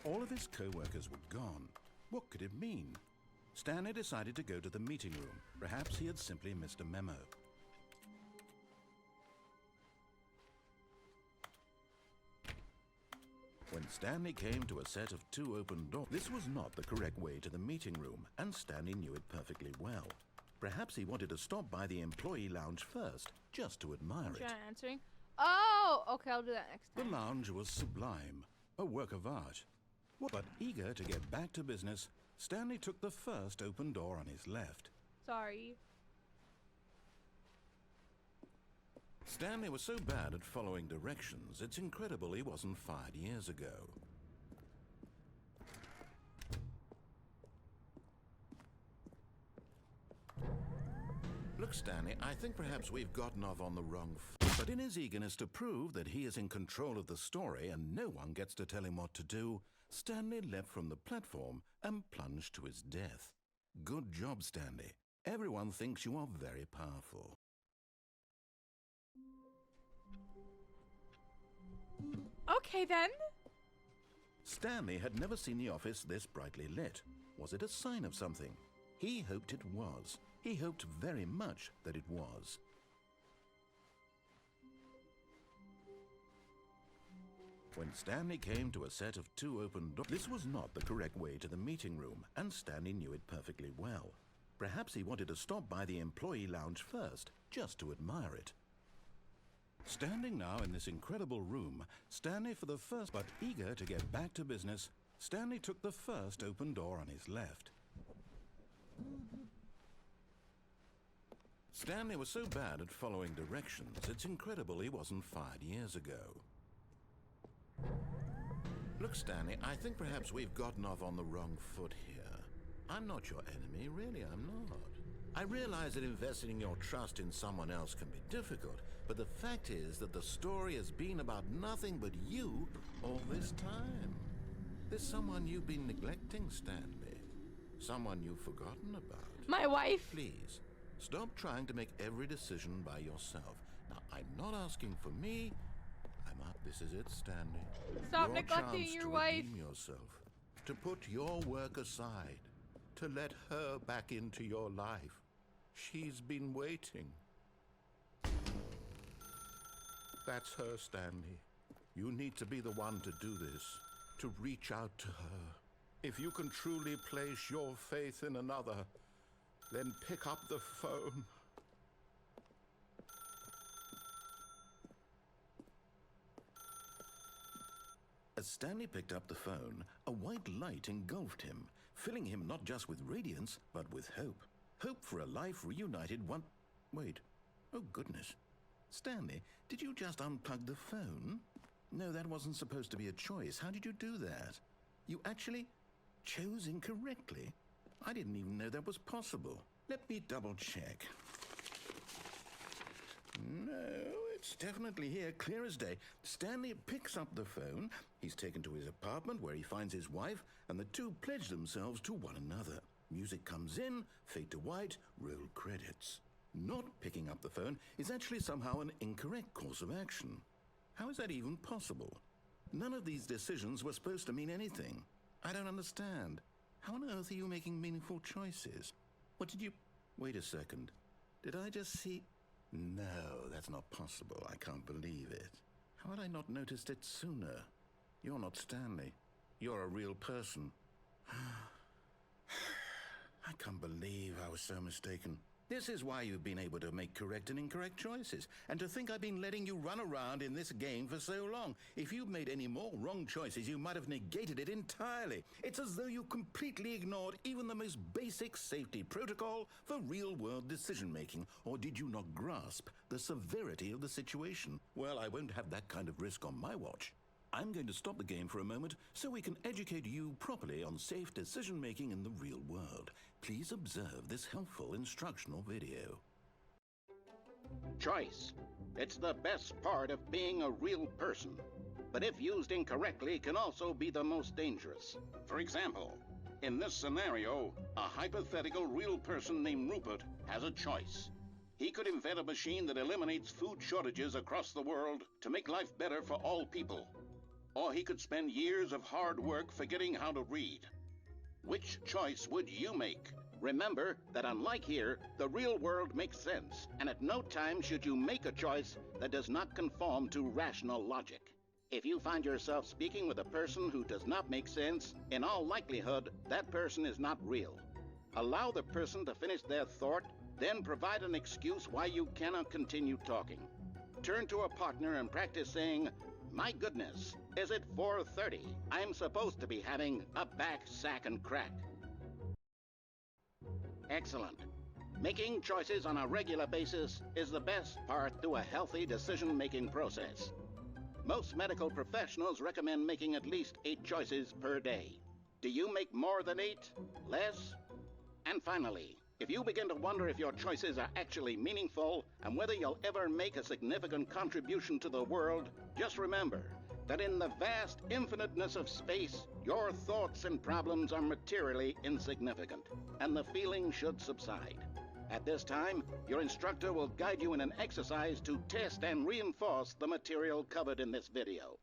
All of his co-workers were gone. What could it mean? Stanley decided to go to the meeting room. Perhaps he had simply missed a memo. When Stanley came to a set of 2 open doors, this was not the correct way to the meeting room, and Stanley knew it perfectly well. Perhaps he wanted to stop by the employee lounge first, just to admire it. Trying answering. Oh, okay, I'll do that next The time. lounge was sublime, a work of art. But eager to get back to business, Stanley took the first open door on his left. Sorry. Stanley was so bad at following directions, it's incredible he wasn't fired years ago. Look, Stanley, I think perhaps we've gotten off on the wrong foot. But in his eagerness to prove that he is in control of the story and no one gets to tell him what to do, Stanley leapt from the platform and plunged to his death. Good job, Stanley. Everyone thinks you are very powerful. Okay, then. Stanley had never seen the office this brightly lit. Was it a sign of something? He hoped it was. He hoped very much that it was. When Stanley came to a set of 2 open doors, this was not the correct way to the meeting room, and Stanley knew it perfectly well. Perhaps he wanted to stop by the employee lounge first, just to admire it. Standing now in this incredible room, Stanley for the first, but eager to get back to business, Stanley took the first open door on his left. Stanley was so bad at following directions, it's incredible he wasn't fired years ago. Look, Stanley, I think perhaps we've gotten off on the wrong foot here. I'm not your enemy, really, I'm not. I realize that investing your trust in someone else can be difficult, but the fact is that the story has been about nothing but you all this time. There's someone you've been neglecting, Stanley. Someone you've forgotten about. My wife. Please, stop trying to make every decision by yourself. Now, I'm not asking for me. This is it, Stanley. Stop Your neglecting chance your to wife. redeem yourself, to put your work aside, to let her back into your life. She's been waiting. That's her, Stanley. You need to be the one to do this, to reach out to her. If you can truly place your faith in another, then pick up the phone. As Stanley picked up the phone, a white light engulfed him, filling him not just with radiance, but with hope. Hope for a life reunited one... Wait. Oh, goodness. Stanley, did you just unplug the phone? No, that wasn't supposed to be a choice. How did you do that? You actually chose incorrectly? I didn't even know that was possible. Let me double check. No, it's definitely here, clear as day. Stanley picks up the phone. He's taken to his apartment where he finds his wife, and the two pledge themselves to one another. Music comes in, fade to white, roll credits. Not picking up the phone is actually somehow an incorrect course of action. How is that even possible? None of these decisions were supposed to mean anything. I don't understand. How on earth are you making meaningful choices? What did you... Wait a second. Did I just see... No, that's not possible. I can't believe it. How had I not noticed it sooner? You're not Stanley. You're a real person. I can't believe I was so mistaken. This is why you've been able to make correct and incorrect choices. And to think I've been letting you run around in this game for so long. If you'd made any more wrong choices, you might have negated it entirely. It's as though you completely ignored even the most basic safety protocol for real-world decision-making. Or did you not grasp the severity of the situation? Well, I won't have that kind of risk on my watch. I'm going to stop the game for a moment so we can educate you properly on safe decision-making in the real world. Please observe this helpful instructional video. Choice. It's the best part of being a real person. But if used incorrectly, can also be the most dangerous. For example, In this scenario, a hypothetical real person named Rupert has a choice. He could invent a machine that eliminates food shortages across the world to make life better for all people. Or he could spend years of hard work forgetting how to read. Which choice would you make? Remember that unlike here, the real world makes sense, and at no time should you make a choice that does not conform to rational logic. If you find yourself speaking with a person who does not make sense, in all likelihood, that person is not real. Allow the person to finish their thought, then provide an excuse why you cannot continue talking. Turn to a partner and practice saying, "My goodness, is it 4:30? I'm supposed to be having a back, sack, and crack." Excellent. Making choices on a regular basis is the best part to a healthy decision-making process. Most medical professionals recommend making at least 8 choices per day. Do you make more than 8? Less? And finally, if you begin to wonder if your choices are actually meaningful and whether you'll ever make a significant contribution to the world, just remember that in the vast infiniteness of space, your thoughts and problems are materially insignificant, and the feeling should subside. At this time, your instructor will guide you in an exercise to test and reinforce the material covered in this video.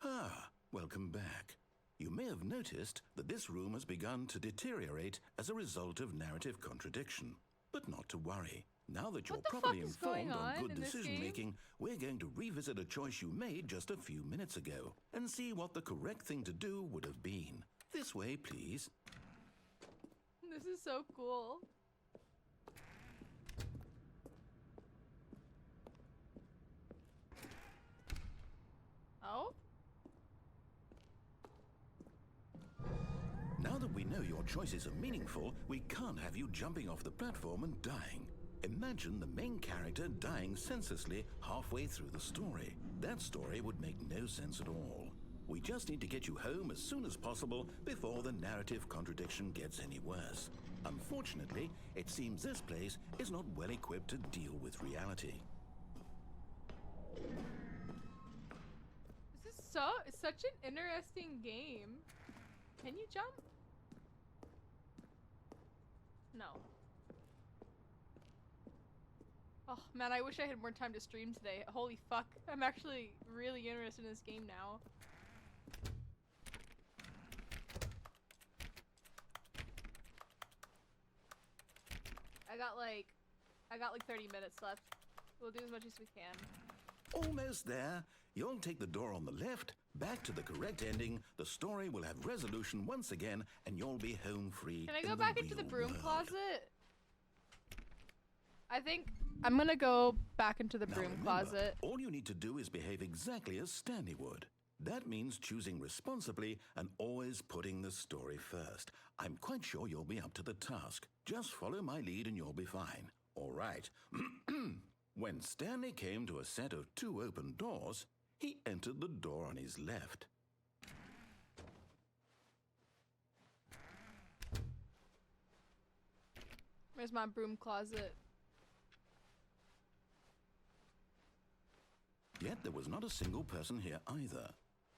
Ah, welcome back. You may have noticed that this room has begun to deteriorate as a result of narrative contradiction. But not to worry. Now that you're What the properly fuck is going informed on on good in this decision-making, we're going to revisit a choice you made just a few minutes ago and see what the correct thing to do would have been. This way, please. This is so cool. Oh? Now that we know your choices are meaningful, we can't have you jumping off the platform and dying. Imagine the main character dying senselessly halfway through the story. That story would make no sense at all. We just need to get you home as soon as possible before the narrative contradiction gets any worse. Unfortunately, it seems this place is not well equipped to deal with reality. This is such an interesting game. Can you jump? No. Oh man, I wish I had more time to stream today. Holy fuck. I'm actually really interested in this game now. I got like 30 minutes left. We'll do as much as we can. Almost there. You'll take the door on the left, back to the correct ending, the story will have resolution once again, and you'll be home free. Can I go back into the broom closet? I think I'm gonna go back into the broom closet. All you need to do is behave exactly as Stanley would. That means choosing responsibly and always putting the story first. I'm quite sure you'll be up to the task. Just follow my lead and you'll be fine. All right. When Stanley came to a set of 2 open doors, he entered the door on his left. Where's my broom closet? Yet there was not a single person here either.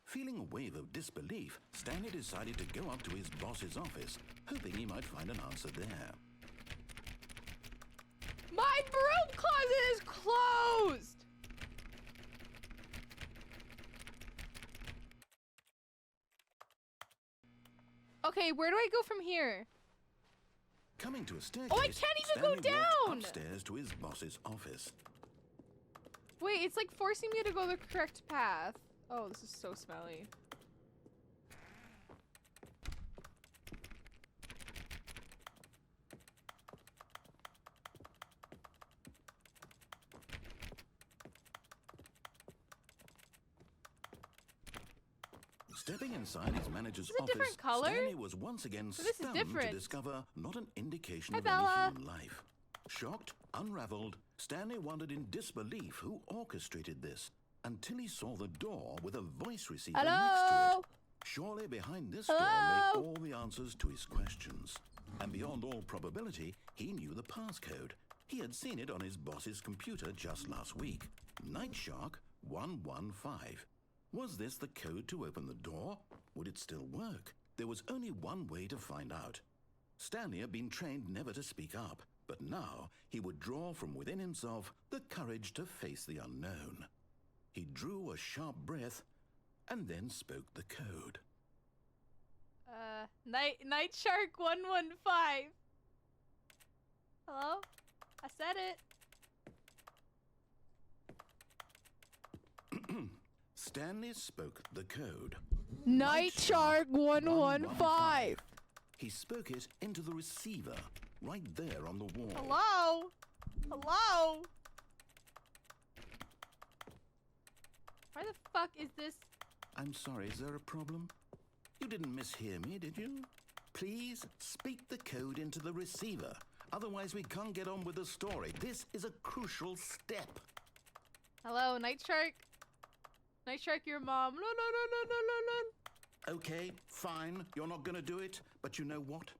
Feeling a wave of disbelief, Stanley decided to go up to his boss's office, hoping he might find an answer there. My broom closet is closed! Okay, where do I go from here? Coming to a staircase, Oh, I can't even go Stanley walked down! upstairs to his boss's office. Wait, it's like forcing me to go the correct path. Oh, this is so smelly. Stepping inside his manager's Is it a office, different color? Stanley was once again So this is stunned to different. discover not an indication Hi, of Bella. any human life. Shocked, unraveled, Stanley wondered in disbelief who orchestrated this until he saw the door with a voice receiver next to Hello? it. Surely behind this Hello? door lay all the answers to his questions. And beyond all probability, he knew the passcode. He had seen it on his boss's computer just last week. Night Shark 115. Was this the code to open the door? would it still work? There was only one way to find out. Stanley had been trained never to speak up, but now he would draw from within himself the courage to face the unknown. He drew a sharp breath and then spoke the code. Night Shark 115. Hello? I said it. Stanley spoke the code. Night Shark 115. He spoke it into the receiver, right there on the wall. Hello? Hello? Why the fuck is this? I'm sorry, is there a problem? You didn't mishear me, did you? Please speak the code into the receiver. Otherwise, we can't get on with the story. This is a crucial step. Hello, Night Shark? Night Shark, your mom. Okay, fine. You're not gonna do it. But you know what?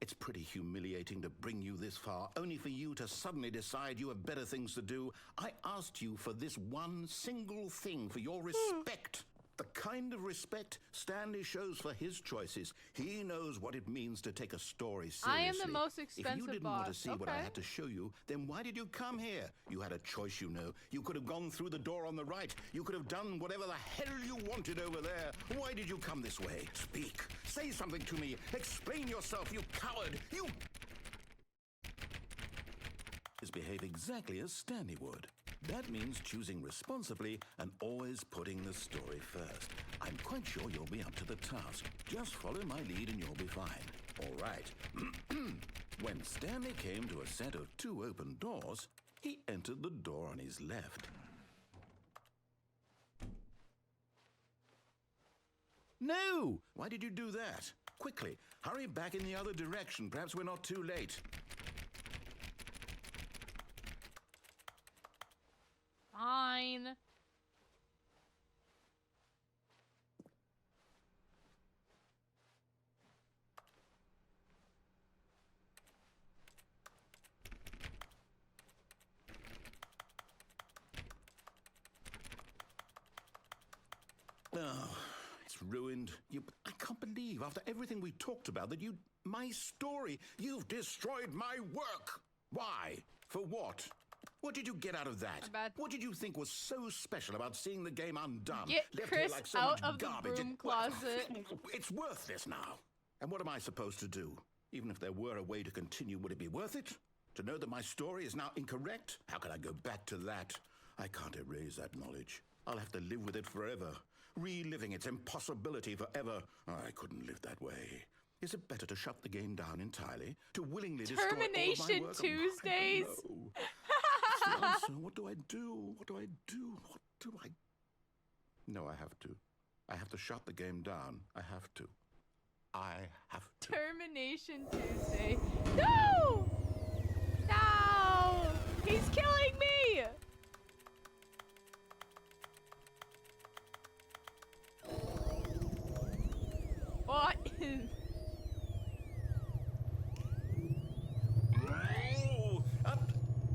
It's pretty humiliating to bring you this far, only for you to suddenly decide you have better things to do. I asked you for this one single thing, for your respect. The kind of respect Stanley shows for his choices. He knows what it means to take a story seriously. I am the most If you expensive didn't boss. want to see what I had to show you, then why did you come here? You had a choice, you know. You could have gone through the door on the right. You could have done whatever the hell you wanted over there. Why did you come this way? Speak. Say something to me. Explain yourself, you coward. You behave exactly as Stanley would. That means choosing responsibly and always putting the story first. I'm quite sure you'll be up to the task. Just follow my lead and you'll be fine. All right. When Stanley came to a set of 2 open doors, he entered the door on his left. No! Why did you do that? Quickly, hurry back in the other direction. Perhaps we're not too late. Fine. Oh, it's ruined. I can't believe, after everything we talked about, that my story, you've destroyed my work. Why? For what? What did you get out of that? What did you think was so special about seeing the game undone? Get left Chris here like so out much of the garbage? broom closet. It's worthless now. And what am I supposed to do? Even if there were a way to continue, would it be worth it? To know that my story is now incorrect? How can I go back to that? I can't erase that knowledge. I'll have to live with it forever. Reliving its impossibility forever. I couldn't live that way. Is it better to shut the game down entirely? To willingly destroy all of my Termination work? Tuesdays. What's the answer? What do I do? What do I do? What do I... No, I have to. I have to shut the game down. I have to. I have to. Termination Tuesday. No! No! He's killing me! What?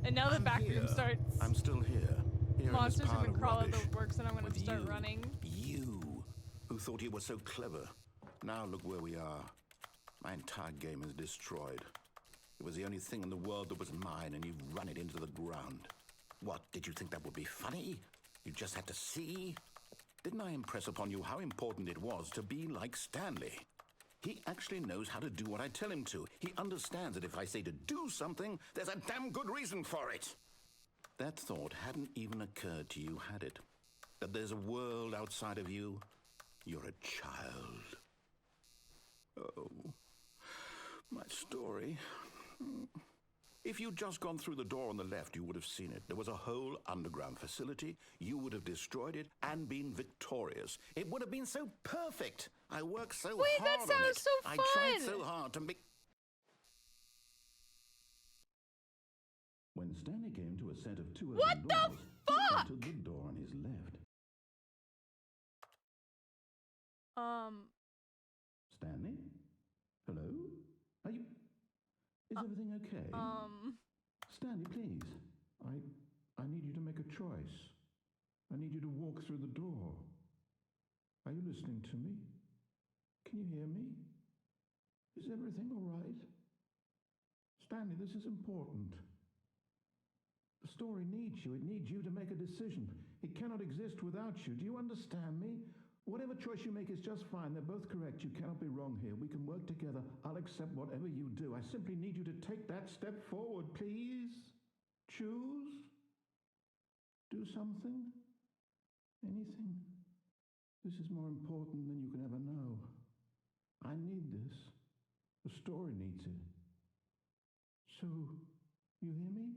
And now the back room starts. I'm still here. Here Monsters in this have been pile of crawling rubbish. the works, and I'm gonna With start you. running. You, who thought you were so clever. Now look where we are. My entire game is destroyed. It was the only thing in the world that was mine, and you've run it into the ground. What, did you think that would be funny? You just had to see? Didn't I impress upon you how important it was to be like Stanley? He actually knows how to do what I tell him to. He understands that if I say to do something, there's a damn good reason for it. That thought hadn't even occurred to you, had it? That there's a world outside of you? You're a child. Oh, my story. If you'd just gone through the door on the left, you would have seen it. There was a whole underground facility. You would have destroyed it and been victorious. It would have been so perfect. I worked so hard Wait, that on sounds it. so I tried fun. so hard to make... When Stanley came to a set of 2 What open the doors, fuck? he entered the door on his left. Stanley? Hello? Are you... Is everything okay? Stanley, please. I need you to make a choice. I need you to walk through the door. Are you listening to me? Can you hear me? Is everything all right? Stanley, this is important. The story needs you. It needs you to make a decision. It cannot exist without you. Do you understand me? Whatever choice you make is just fine. They're both correct. You cannot be wrong here. We can work together. I'll accept whatever you do. I simply need you to take that step forward, please. Choose. Do something. Anything. This is more important than you can ever know. I need this. The story needs it. So, you hear me?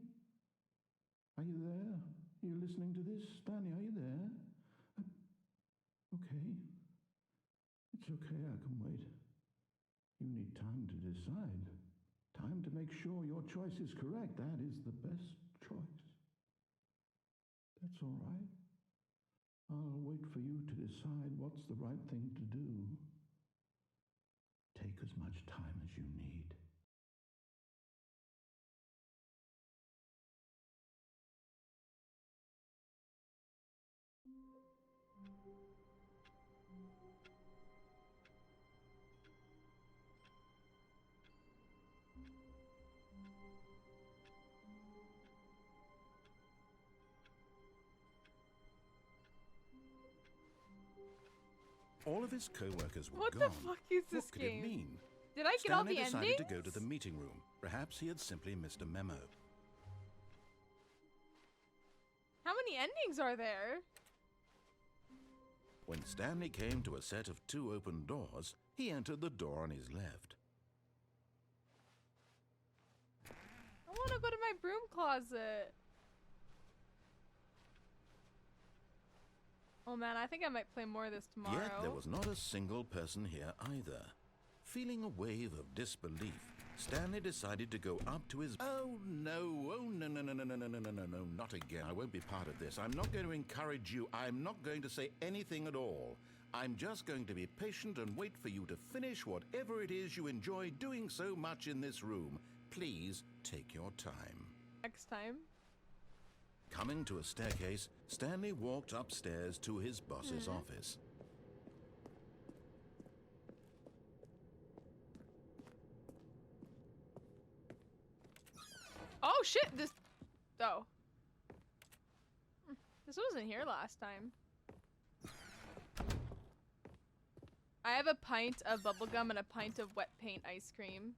Are you there? Are you listening to this? Stanley, are you there? Okay. It's okay, I can wait. You need time to decide. Time to make sure your choice is correct. That is the best choice. That's all right. I'll wait for you to decide what's the right thing to do. Take as much time as you need. All of his co-workers were What gone. the fuck is this What could game? it mean? Did I get all Stanley the decided endings? to go to the meeting room. Perhaps he had simply missed a memo. How many endings are there? When Stanley came to a set of 2 open doors, he entered the door on his left. I want to go to my broom closet. Oh man, I think I might play more of this tomorrow. Yet there was not a single person here either. Feeling a wave of disbelief, Stanley decided to go up to his... Oh no, not again. I won't be part of this. I'm not going to encourage you. I'm not going to say anything at all. I'm just going to be patient and wait for you to finish whatever it is you enjoy doing so much in this room. Please take your time. Next time. Coming to a staircase, Stanley walked upstairs to his boss's office. Oh shit, this... Oh. This wasn't here last time. I have a pint of bubblegum and a pint of wet paint ice cream.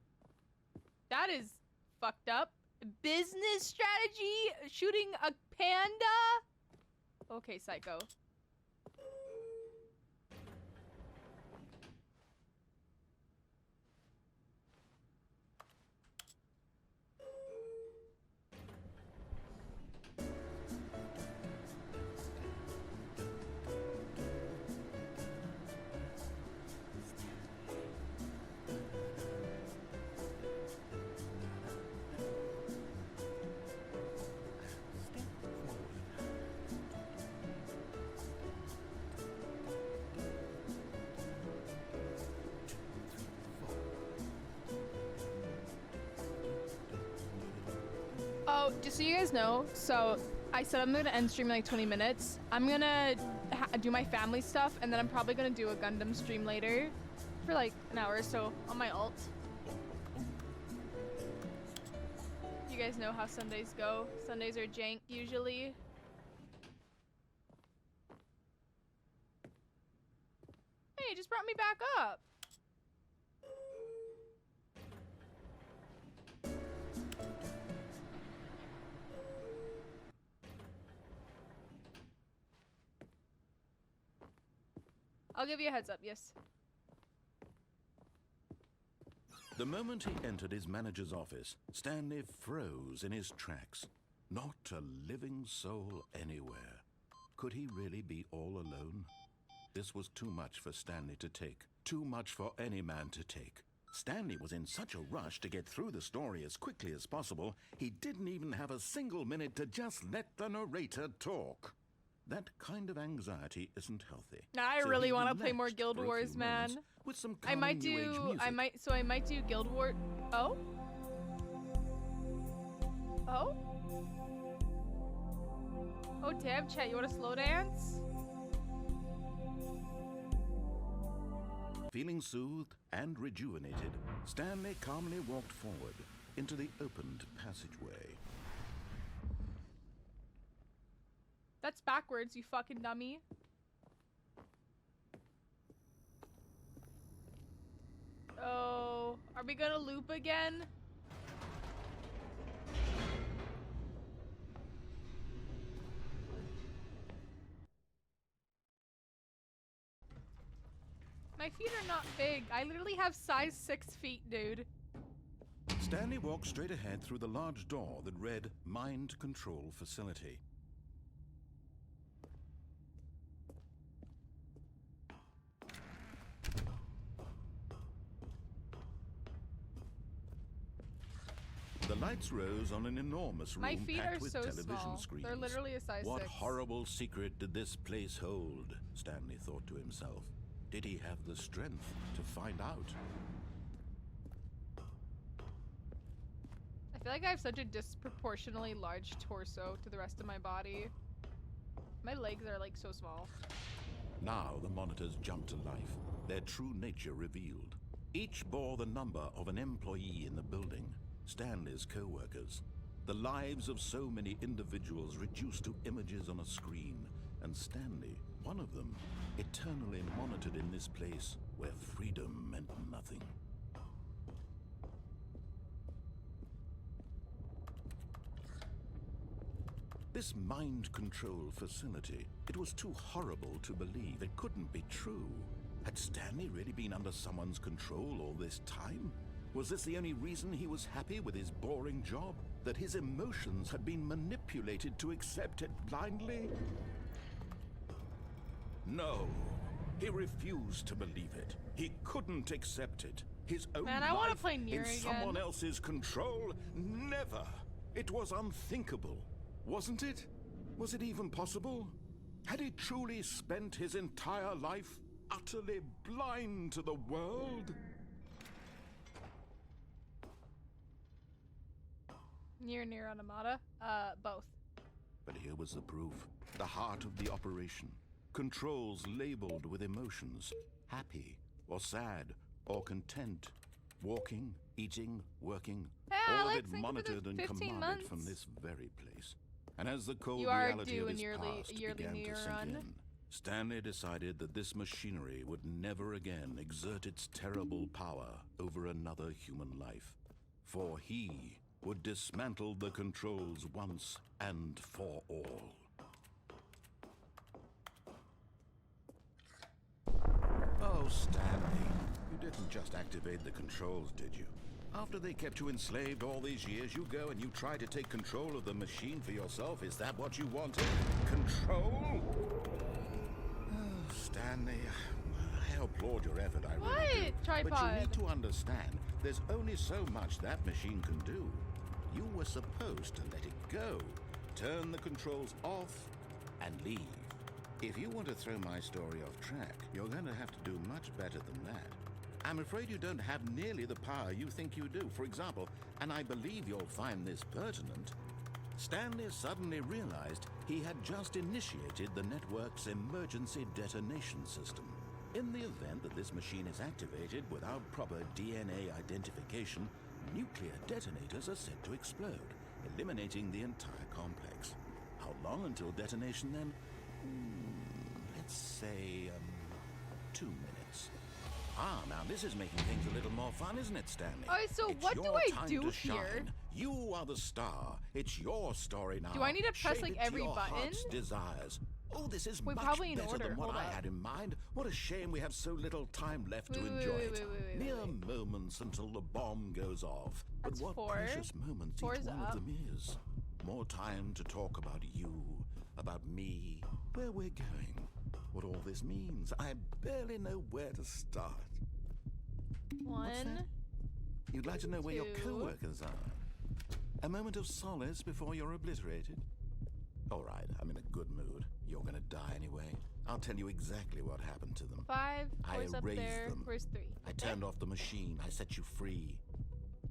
That is fucked up. Business strategy? Shooting a panda? Okay, psycho. Oh, just so you guys know, so I said I'm gonna end stream in like 20 minutes. I'm gonna do my family stuff, and then I'm probably gonna do a Gundam stream later for like an hour or so on my alt. You guys know how Sundays go. Sundays are jank usually. Hey, it just brought me back up. I'll give you a heads up, yes. The moment he entered his manager's office, Stanley froze in his tracks. Not a living soul anywhere. Could he really be all alone? This was too much for Stanley to take. Too much for any man to take. Stanley was in such a rush to get through the story as quickly as possible, he didn't even have a single minute to just let the narrator talk. That kind of anxiety isn't healthy. Now I So really he want to play more relaxed Guild for a Wars, few man. moments with some I might calming New Age do. music. I might do Guild War. Oh. Oh. Oh damn, chat. You want to slow dance? Feeling soothed and rejuvenated, Stanley calmly walked forward into the opened passageway. That's backwards, you fucking dummy. Oh, are we gonna loop again? My feet are not big. I literally have size 6 feet, dude. Stanley walked straight ahead through the large door that read Mind Control Facility. The lights rose on an enormous room My feet packed are with so television small. screens. They're literally a size What 6. horrible secret did this place hold? Stanley thought to himself. Did he have the strength to find out? I feel like I have such a disproportionately large torso to the rest of my body. My legs are like so small. Now the monitors jumped to life, their true nature revealed. Each bore the number of an employee in the building, Stanley's co-workers. The lives of so many individuals reduced to images on a screen, and Stanley, one of them, eternally monitored in this place where freedom meant nothing. This mind control facility, it was too horrible to believe. It couldn't be true. Had Stanley really been under someone's control all this time? Was this the only reason he was happy with his boring job? That his emotions had been manipulated to accept it blindly? No, he refused to believe it. He couldn't accept it. His own Man, I wanna life play Nier in again. someone else's control? Never. It was unthinkable, wasn't it? Was it even possible? Had he truly spent his entire life utterly blind to the world? Near Automata? Both. But here was the proof. The heart of the operation. Controls labeled with emotions. Happy, or sad, or content. Walking, eating, working. Hey, all Alex, of it thank you for the monitored and 15 commanded months. from this very place. And as the cold You are reality due of in his yearly past Nier began to sink run. in, Stanley decided that this machinery would never again exert its terrible power over another human life. For he would dismantle the controls once and for all. Oh, Stanley, you didn't just activate the controls, did you? After they kept you enslaved all these years, you go and you try to take control of the machine for yourself. Is that what you wanted? Control? Oh, Stanley, I applaud your effort, I really do. Tripod? But you need to understand, there's only so much that machine can do. You were supposed to let it go, turn the controls off, and leave. If you want to throw my story off track, you're going to have to do much better than that. I'm afraid you don't have nearly the power you think you do. For example, and I believe you'll find this pertinent, Stanley suddenly realized he had just initiated the network's emergency detonation system. In the event that this machine is activated without proper DNA identification, nuclear detonators are set to explode, eliminating the entire complex. How long until detonation then? Let's say, 2 minutes. Ah, now this is making things a little more fun, isn't it, Stanley? Alright, so It's what do your I time do to here? shine. You are the star. It's your story now. Do I need to press, Shape like, it to every your button? heart's desires. Oh, this is Wait, much probably in better order. than what Hold I up. had in mind. What a shame we have so little time left to Wait, enjoy wait, it. wait, Mere moments until the bomb goes off. That's but what 4. precious moments 4's each one up. of them is. More time to talk about you, about me, where we're going, what all this means. I barely know where to start. What's 1. that? You'd like to know where your 2. co-workers are. A moment of solace before you're obliterated. All right, I'm in a good mood. You're gonna die anyway. I'll tell you exactly what happened to them. 5. I 4's up erased there. them. Where's 3? I turned off the machine. I set you free.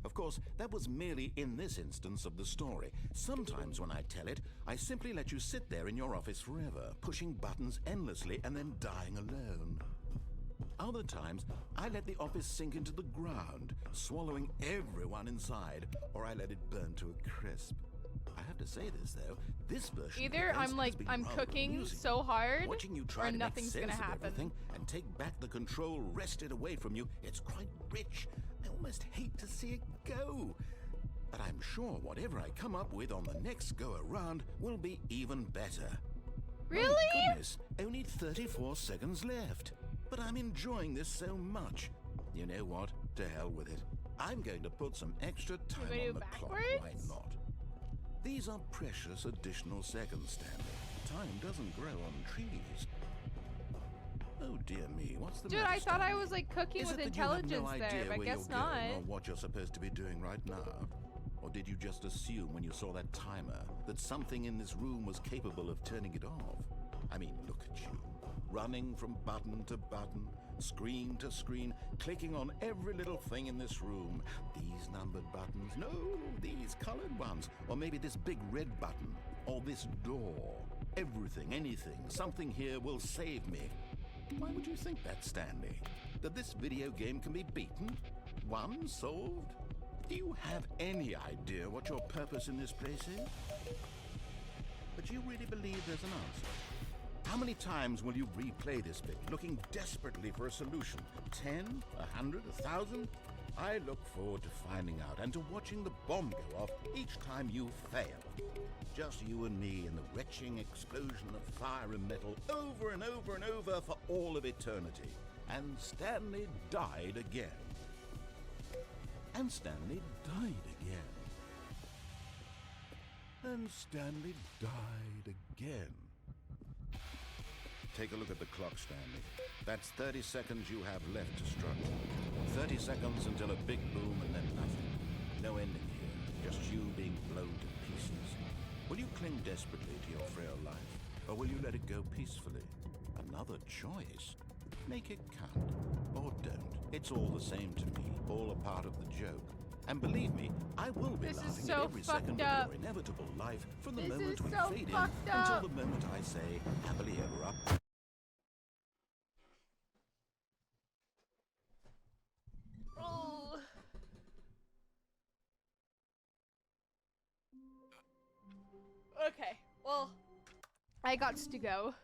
Of course, that was merely in this instance of the story. Sometimes when I tell it, I simply let you sit there in your office forever, pushing buttons endlessly and then dying alone. other times, I let the office sink into the ground, swallowing everyone inside, or I let it burn to a crisp. I have to say this, though, this version of Either events I'm like, has been I'm rather cooking amusing. so hard, Watching you try or to make nothing's sense gonna of happen. everything and take back the control wrested away from you, it's quite rich. I almost hate to see it go. But I'm sure whatever I come up with on the next go-around will be even better. Really? My goodness, only 34 seconds left. But I'm enjoying this so much. You know what? To hell with it. I'm going to put some extra time gonna on do the clock. Why backwards? not? These are precious additional seconds, Stanley. Time doesn't grow on trees. Oh dear me, what's the Dude, matter, I thought I Stanley? was like cooking Is with it that you have intelligence no idea there, but where guess you're not. going or what you're supposed to be doing right now? Or did you just assume when you saw that timer that something in this room was capable of turning it off? I mean, look at you, running from button to button, screen to screen, clicking on every little thing in this room. These numbered buttons, no, these colored ones, or maybe this big red button, or this door. Everything, anything, something here will save me. Why would you think that, Stanley? That this video game can be beaten? Won? Solved? Do you have any idea what your purpose in this place is? But you really believe there's an answer? How many times will you replay this bit, looking desperately for a solution? 10? 100? 1,000? I look forward to finding out and to watching the bomb go off each time you fail. Just you and me in the retching explosion of fire and metal over and over and over for all of eternity. And Stanley died again. And Stanley died again. And Stanley died again. Take a look at the clock, Stanley. That's 30 seconds you have left to struggle. 30 seconds until a big boom and then nothing. No ending here, just you being blown to pieces. Will you cling desperately to your frail life, or will you let it go peacefully? Another choice. Make it count, or don't. It's all the same to me, all a part of the joke. And believe me, I will be This is laughing so at every second fucked up. of your inevitable life from the This moment is we so fade in fucked until up. the moment I say, happily ever after. Oh. Okay, well, I got to go.